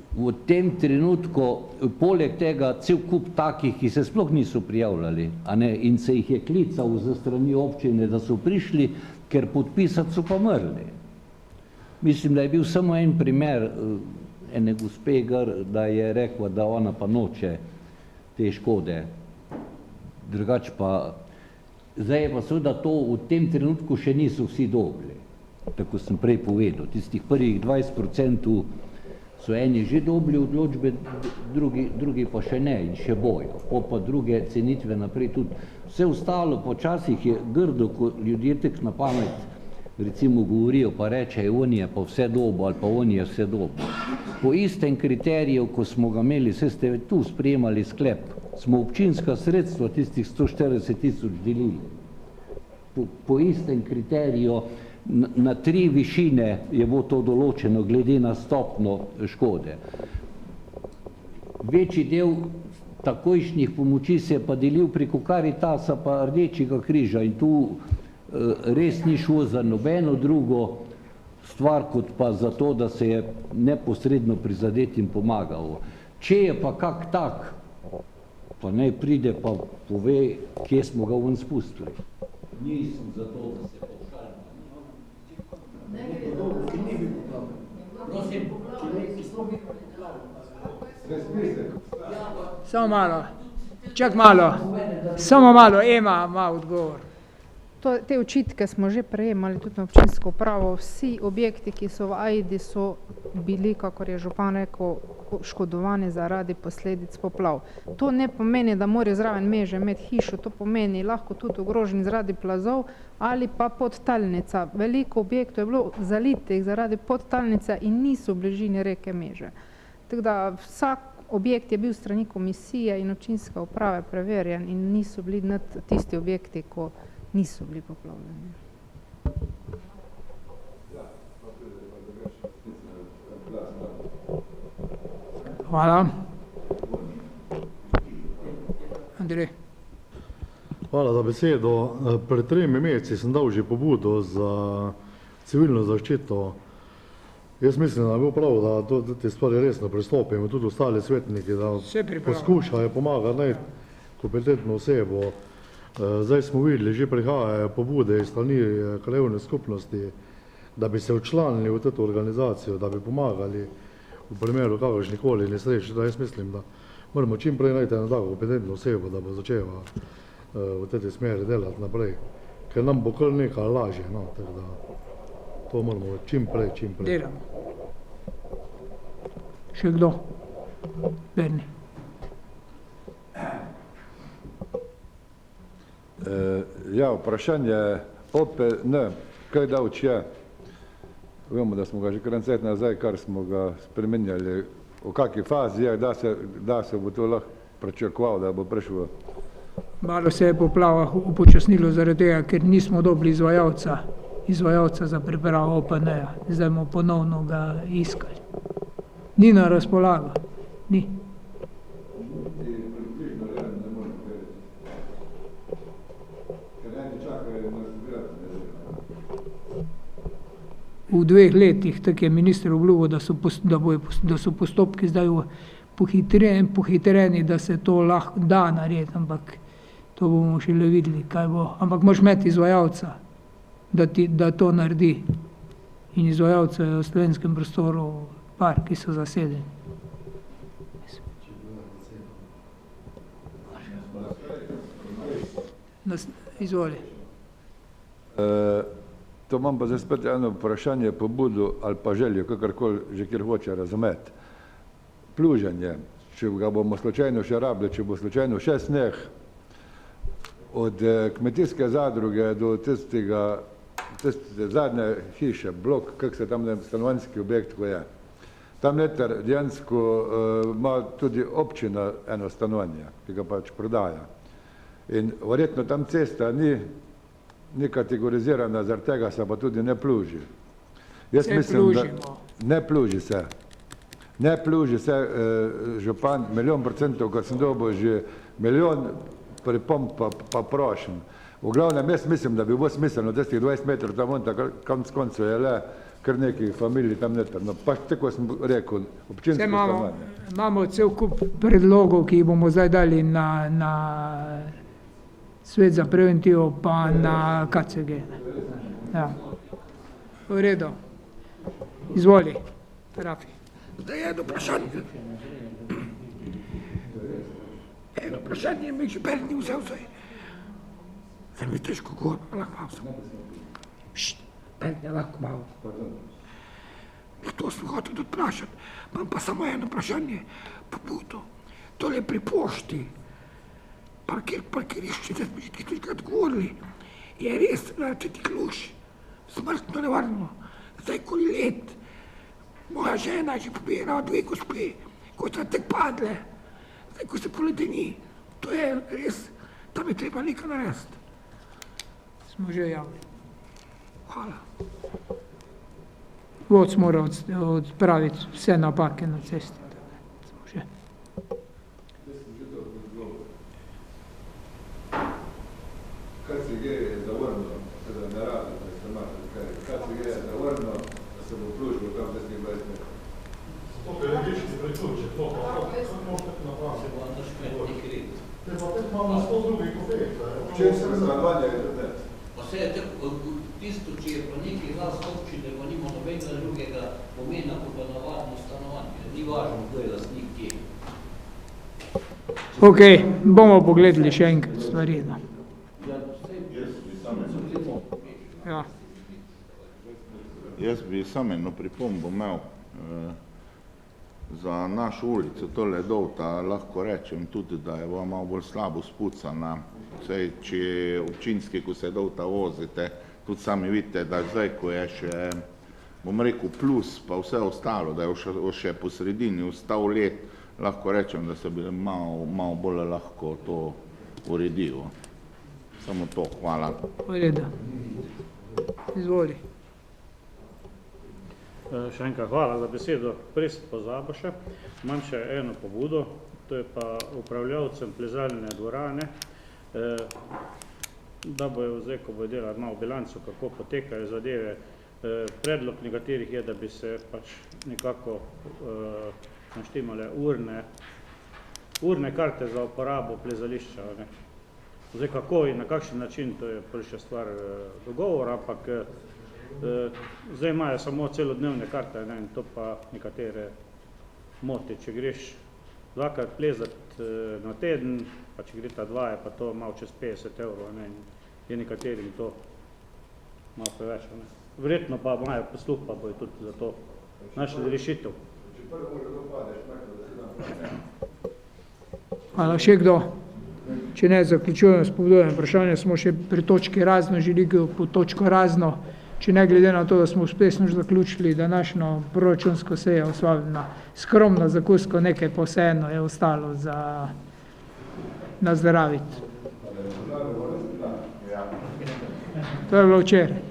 C: V tem trenutku, poleg tega, cel kup takih, ki se sploh niso prijavljali, a ne, in se jih je klical za strani občine, da so prišli, ker podpisati so pa mrli. Mislim, da je bil samo en primer ene gospe, da je rekla, da ona pa noče te škode. Drugače pa, zdaj je pa seveda to v tem trenutku še niso vsi dobili. Tako sem prej povedal, tistih prvih 20% so eni že dobili odločbe, drugi pa še ne in še bojo. Pa druge cenitve naprej tudi. Vse ostalo počasih je grdo, ko ljudje tek na pamet recimo govorijo pa rečejo, on je pa vse dobo ali pa on je vse dobo. Po istem kriteriju, ko smo ga imeli, vse ste tu sprejemali sklep, smo občinska sredstva tistih 140 000 delili. Po istem kriteriju na 3 višine je bilo to določeno glede na stopno škode. Večji del takojšnjih pomoči se je pa delil preko Karitasa pa Rdečega križa in tu res ni šlo za nobeno drugo stvar, kot pa za to, da se je neposredno prizadetim pomagalo. Če je pa kak tak, pa naj pride pa pove, kje smo ga ven spustili. Nisem za to, da se
A: Samo malo, čak malo, samo malo, Ema ima odgovor.
I: Te očitke smo že prejemali tudi na občinsko upravo. Vsi objekti, ki so v Ajdi, so bili, kakor je župan rekel, škodovani zaradi posledic poplav. To ne pomeni, da morajo zraven meže imeti hišo, to pomeni lahko tudi ogroženi zaradi plazov ali pa podtalnica. Veliko objektov je bilo zalitih zaradi podtalnice in niso v bližini reke Meže. Tako da vsak objekt je bil strani komisije in občinske uprave preverjen in niso bili nad tisti objekti, ko niso bili poplavljeni.
A: Hvala. Andrej.
O: Hvala za besedo. Pred 3 meseci sem dal že pobudo za civilno zaščito. Jaz mislim, da je bilo prav, da te stvari resno pristopimo, tudi ostali svetniki, da poskušajo pomagati najti kompetentno osebo. Zdaj smo videli, že prihajajo pobude iz strani krajevne skupnosti, da bi se včlanili v to organizacijo, da bi pomagali v primeru kakršnikoli nesreč. Jaz mislim, da moramo čim prej najti eno tako kompetentno osebo, da bo začela v tej smeri delati naprej, ker nam bo kar nekaj lažje. Tako da to moramo čim prej.
A: Delamo. Še kdo? Berni.
H: Ja, vprašanje OPN, kaj davč je? Vemo, da smo ga že kar cajt nazaj, kar smo ga spremenjali. V kakšni fazi je, da se bo to lahko pričakoval, da bo prišlo?
A: Malo se je poplava upočasnilo zaradi tega, ker nismo dobili izvajalca za pripravo OPN-ja. Zdaj bomo ponovno ga iskali. Ni na razpolago. Ni. V 2 letih, tako je minister obljubil, da so postopki zdaj pohitreni, da se to lahko da narediti, ampak to bomo šele videli, kaj bo. Ampak moraš imeti izvajalca, da to naredi. In izvajalcev je v slovenskem prostoru par, ki so zasedeni. Izvoli.
H: To imam pa zdaj spet eno vprašanje, pobudo ali pa željo, kakorkoli že kjer hoče razumeti. Pluženje, če ga bomo slučajno še rabili, če bo slučajno še sneh, od kmetijske zadruge do tiste zadnje hiše, blok, kak se tam stanovanjski objekt, ko je. Tam noter dejansko ima tudi občina eno stanovanje, ki ga pač prodaja. In verjetno tam cesta ni kategorizirana, zaradi tega se pa tudi ne pluži. Jaz mislim, da ne pluži se. Ne pluži se, župan, 100%, kar sem dobil že milijon pripomb pa prošen. V glavnem, jaz mislim, da bi bilo smiselno, da tistih 20 metrov tam on, konec koncev je le kar nekaj familij tam noter. No, pa tako sem rekel, občinsko stanovanje.
A: Imamo cel kup predlogov, ki jih bomo zdaj dali na Svet za preventivo pa na KCG. Ja. V redu. Izvoli, Rafi.
P: Zdaj eno vprašanje. Eno vprašanje mi že Berni vzel zdaj. Zdaj mi težko govorim, lahko malo samo. Berni, lahko malo. To sem hotel tudi vprašati. Imam pa samo eno vprašanje, pobudo. Tole pri pošti. Parkirišče, da smo že tukaj govorili, je res, da če ti kluš, smrtno nevarno. Zdaj, ko je let, moja žena je že pobirala 2 gospe, ko sta tek padle, zdaj, ko se poledeni, to je res, tam je treba nekaj narediti.
A: Smo že javili.
P: Hvala.
A: Vodc mora odpraviti vse napake na cesti. Smo že.
H: KCG je zavrnil, da ne radi, da ste imate, KCG je zavrnil, da se bo vključil tam 10-20 metrov.
O: To je rečni priključek, to pa možete napraviti. Te pa tek imamo 100 drugih kofet.
H: Če se razgledovanje je internet.
Q: Pa se je tisto, če je pa nekaj glas občine, pa nima nobenega drugega pomena, kot pa navadno stanovanje. Ni važno, kdo je lastnik kje.
A: Ok, bomo pogledali še enkrat stvari. No. Ja.
J: Jaz bi samo eno pripombo imel. Za našo ulico, tole Dovta, lahko rečem tudi, da je malo bolj slabo spucana. Sej, če je občinski, ko se Dovta vozite, tudi sami vidite, da zdaj, ko je še, bom rekel, plus, pa vse ostalo, da je še po sredini ostal let, lahko rečem, da se bi malo bolj lahko to uredilo. Samo to, hvala.
A: Vreda. Izvoli.
M: Še enkrat hvala za besedo. Prej se pozabo še. Imam še eno pobudo, to je pa upravljavcem plezalne dvorane, da bojo zdaj, ko bojo delali malo bilanco, kako potekajo zadeve. Predlog nekaterih je, da bi se pač nekako naštimale urne karte za uporabo plezališča. Zdaj, kako in na kakšen način, to je prvi še stvar dogovora, ampak zdaj imajo samo celodnevne karte, in to pa nekatere moti. Če greš 2-krat plezati na teden, pa če gre ta 2, je pa to malo čez 50 €, je nekaterim to malo preveč. Verjetno pa imajo posluh, pa bojo tudi za to našli rešitev.
A: Hvala, še kdo? Če ne, zaključujem s pobudojem vprašanja, smo še pri točki razno, želi po točko razno. Če ne glede na to, da smo uspešno zaključili današnjo proračunsko sejo, osvabljena skromno zakusko, nekaj pa vseeno je ostalo za nazdraviti. To je bilo včeraj.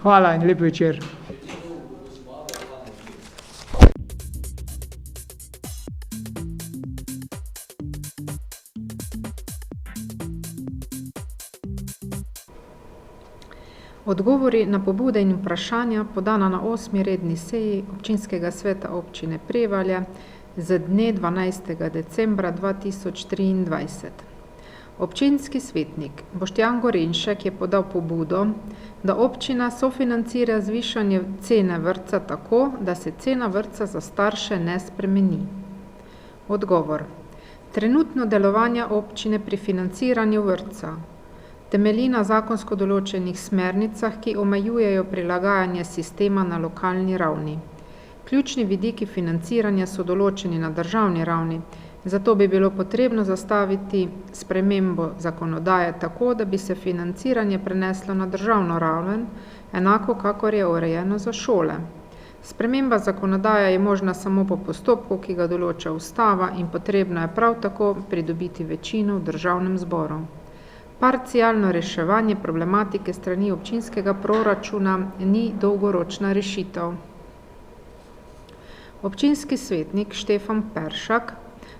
A: Hvala in lep večer.
I: Odgovori na pobude in vprašanja podana na 8. redni seji Občinskega sveta občine Prevalje z dne 12. decembra 2023. Občinski svetnik Boštjan Gorenšek je podal pobudo, da občina sofinancira zvišanje cene vrtca tako, da se cena vrtca za starše ne spremeni. Odgovor. Trenutno delovanje občine pri financiranju vrtca temelji na zakonsko določenih smernicah, ki omejujejo prilagajanje sistema na lokalni ravni. Ključni vidiki financiranja so določeni na državni ravni, zato bi bilo potrebno zastaviti spremembo zakonodaje tako, da bi se financiranje preneslo na državno raven, enako kakor je urejeno za šole. Sprememba zakonodaje je možna samo po postopku, ki ga določa ustava, in potrebno je prav tako pridobiti večino v državnem zboru. Parcialno reševanje problematike strani občinskega proračuna ni dolgoročna rešitev. Občinski svetnik Štefan Peršak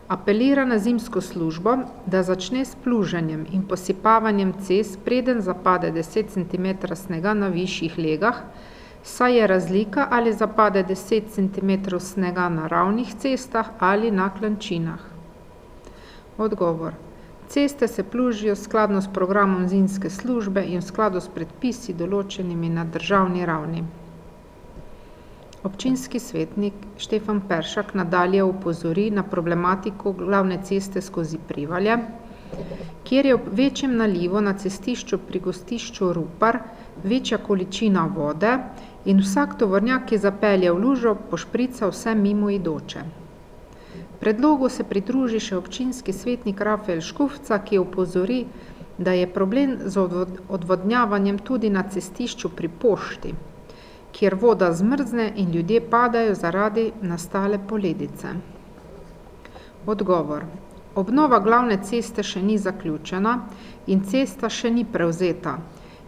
I: apelira na zimsko službo, da začne s pluženjem in posipavanjem cest, preden zapade 10 cm snega na višjih legah, saj je razlika, ali zapade 10 cm snega na ravnih cestah ali na klančinah. Odgovor. Ceste se plužijo skladno s programom zimske službe in v skladu s predpisi določenimi na državni ravni. Občinski svetnik Štefan Peršak nadalje opozori na problematiko glavne ceste skozi Prevalje, kjer je ob večjem nalivu na cestišču pri gostišču Rupar večja količina vode in vsak tovornjak, ki zapelje v lužo, pošprica vse mimoidoče. Predlogu se pridruži še občinski svetnik Rafael Škufca, ki opozori, da je problem z odvodnjavanjem tudi na cestišču pri pošti, kjer voda zmrzne in ljudje padajo zaradi nastale poledice. Odgovor. Obnova glavne ceste še ni zaključena in cesta še ni prevzeta.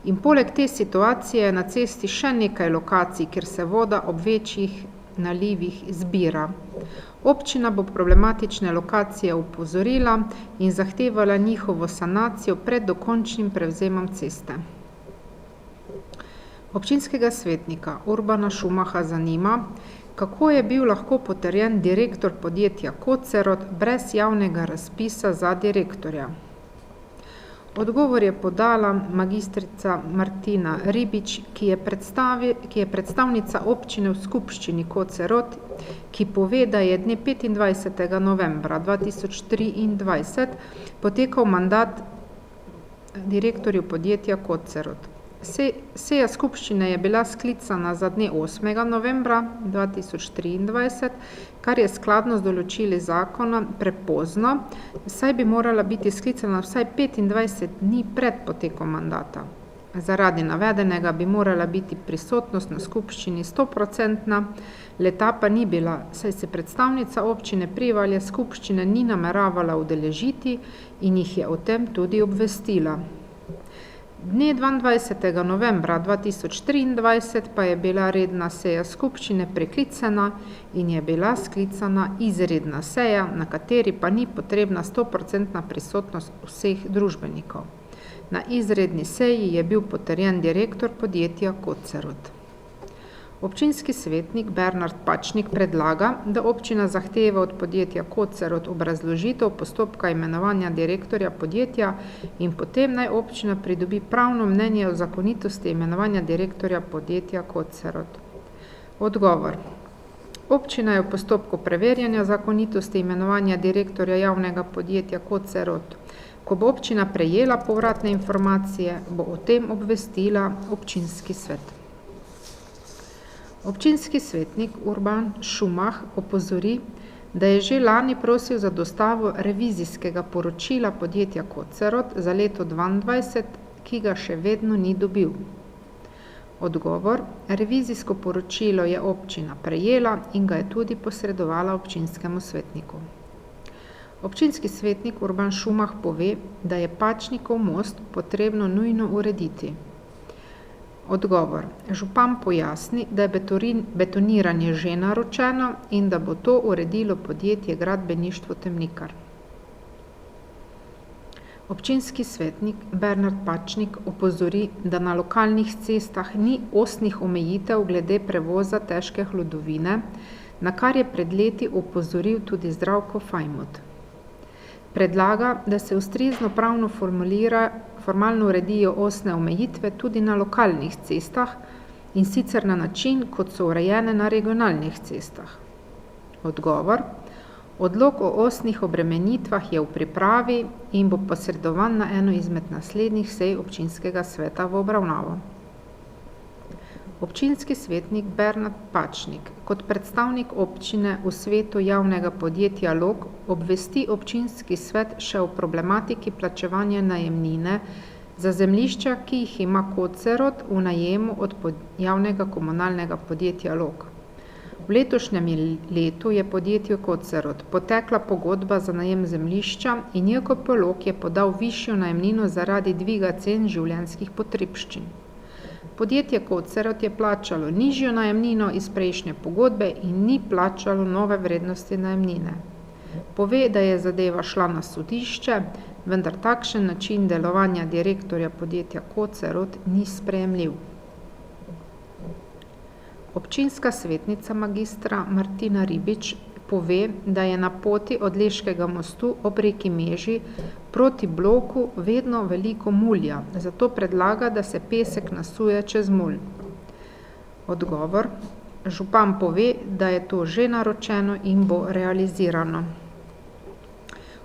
I: In poleg te situacije je na cesti še nekaj lokacij, kjer se voda ob večjih nalivih zbira. Občina bo problematične lokacije opozorila in zahtevala njihovo sanacijo pred dokončnim prevzemom ceste. Občinskega svetnika Urbana Šumaha zanima, kako je bil lahko potrjen direktor podjetja Kocerot brez javnega razpisa za direktorja. Odgovor je podala magistrica Martina Ribič, ki je predstavnica občine v skupščini Kocerot, ki pove, da je dne 25. novembra 2023 potekal mandat direktorju podjetja Kocerot. Seja skupščine je bila sklicana za dne 8. novembra 2023, kar je skladno z določili zakona prepozno, saj bi morala biti sklicana vsaj 25 dni pred potekom mandata. Zaradi navedenega bi morala biti prisotnost na skupščini 100%, leta pa ni bila, saj se predstavnica občine Prevalje skupščine ni nameravala udeležiti in jih je o tem tudi obvestila. Dne 22. novembra 2023 pa je bila redna seja skupščine preklicana in je bila sklicana izredna seja, na kateri pa ni potrebna 100% prisotnost vseh družbenikov. Na izredni seji je bil potrjen direktor podjetja Kocerot. Občinski svetnik Bernard Pačnik predlaga, da občina zahteva od podjetja Kocerot obrazložitev postopka imenovanja direktorja podjetja in potem naj občina pridobi pravno mnenje o zakonitosti imenovanja direktorja podjetja Kocerot. Odgovor. Občina je v postopku preverjanja zakonitosti imenovanja direktorja javnega podjetja Kocerot. Ko bo občina prejela povratne informacije, bo o tem obvestila občinski svet. Občinski svetnik Urban Šumah opozori, da je že lani prosil za dostavo revizijskega poročila podjetja Kocerot za leto 2022, ki ga še vedno ni dobil. Odgovor. Revizijsko poročilo je občina prejela in ga je tudi posredovala občinskemu svetniku. Občinski svetnik Urban Šumah pove, da je Pačnikov most potrebno nujno urediti. Odgovor. Župan pojasni, da je betoniranje že naročeno in da bo to uredilo podjetje Gradbeništvo Temnikar. Občinski svetnik Bernard Pačnik opozori, da na lokalnih cestah ni osnih omejitev glede prevoza težke hlodovine, na kar je pred leti opozoril tudi Zdravko Fajmut. Predlaga, da se ustrezno pravno formalno uredijo osne omejitve tudi na lokalnih cestah in sicer na način, kot so urejene na regionalnih cestah. Odgovor. Odlok o osnih obremenitvah je v pripravi in bo posredovan na eno izmed naslednjih sej občinskega sveta v obravnavo. Občinski svetnik Bernard Pačnik kot predstavnik občine v svetu javnega podjetja Log obvesti občinski svet še o problematiki plačevanja najemnine za zemljišča, ki jih ima Kocerot v najemu od javnega komunalnega podjetja Log. V letošnjem letu je podjetju Kocerot potekla pogodba za najem zemljišča in JKP Log je podal višjo najemnino zaradi dviga cen življenjskih potrebščin. Podjetje Kocerot je plačalo nižjo najemnino iz prejšnje pogodbe in ni plačalo nove vrednosti najemnine. Pove, da je zadeva šla na sodišče, vendar takšen način delovanja direktorja podjetja Kocerot ni sprejemljiv. Občinska svetnica magistra Martina Ribič pove, da je na poti od Leškega mostu ob reki Meži proti bloku vedno veliko mulja, zato predlaga, da se pesek nasuje čez mulj. Odgovor. Župan pove, da je to že naročeno in bo realizirano.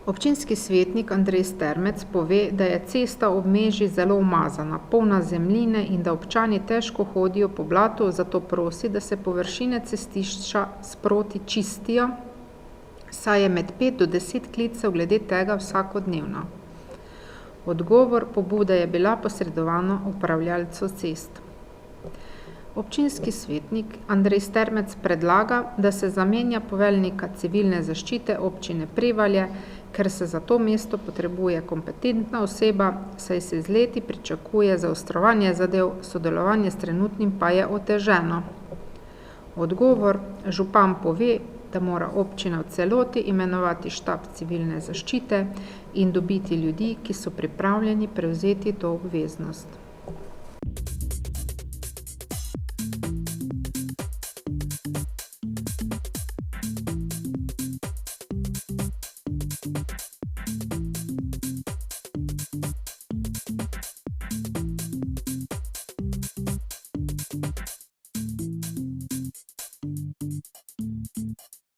I: Občinski svetnik Andrej Stermec pove, da je cesta ob Meži zelo umazana, polna zemljine in da občani težko hodijo po blatu, zato prosi, da se površine cestišča sproti čistijo, saj je med 5 do 10 klicev glede tega vsakodnevno. Odgovor pobude je bila posredovana upravljalcu cest. Občinski svetnik Andrej Stermec predlaga, da se zamenja poveljnika civilne zaščite občine Prevalje, ker se za to mesto potrebuje kompetentna oseba, saj se z leti pričakuje zaostrovanje zadev, sodelovanje s trenutnim pa je oteženo. Odgovor: župan pove, da mora občina v celoti imenovati štab civilne zaščite in dobiti ljudi, ki so pripravljeni prevzeti to obveznost.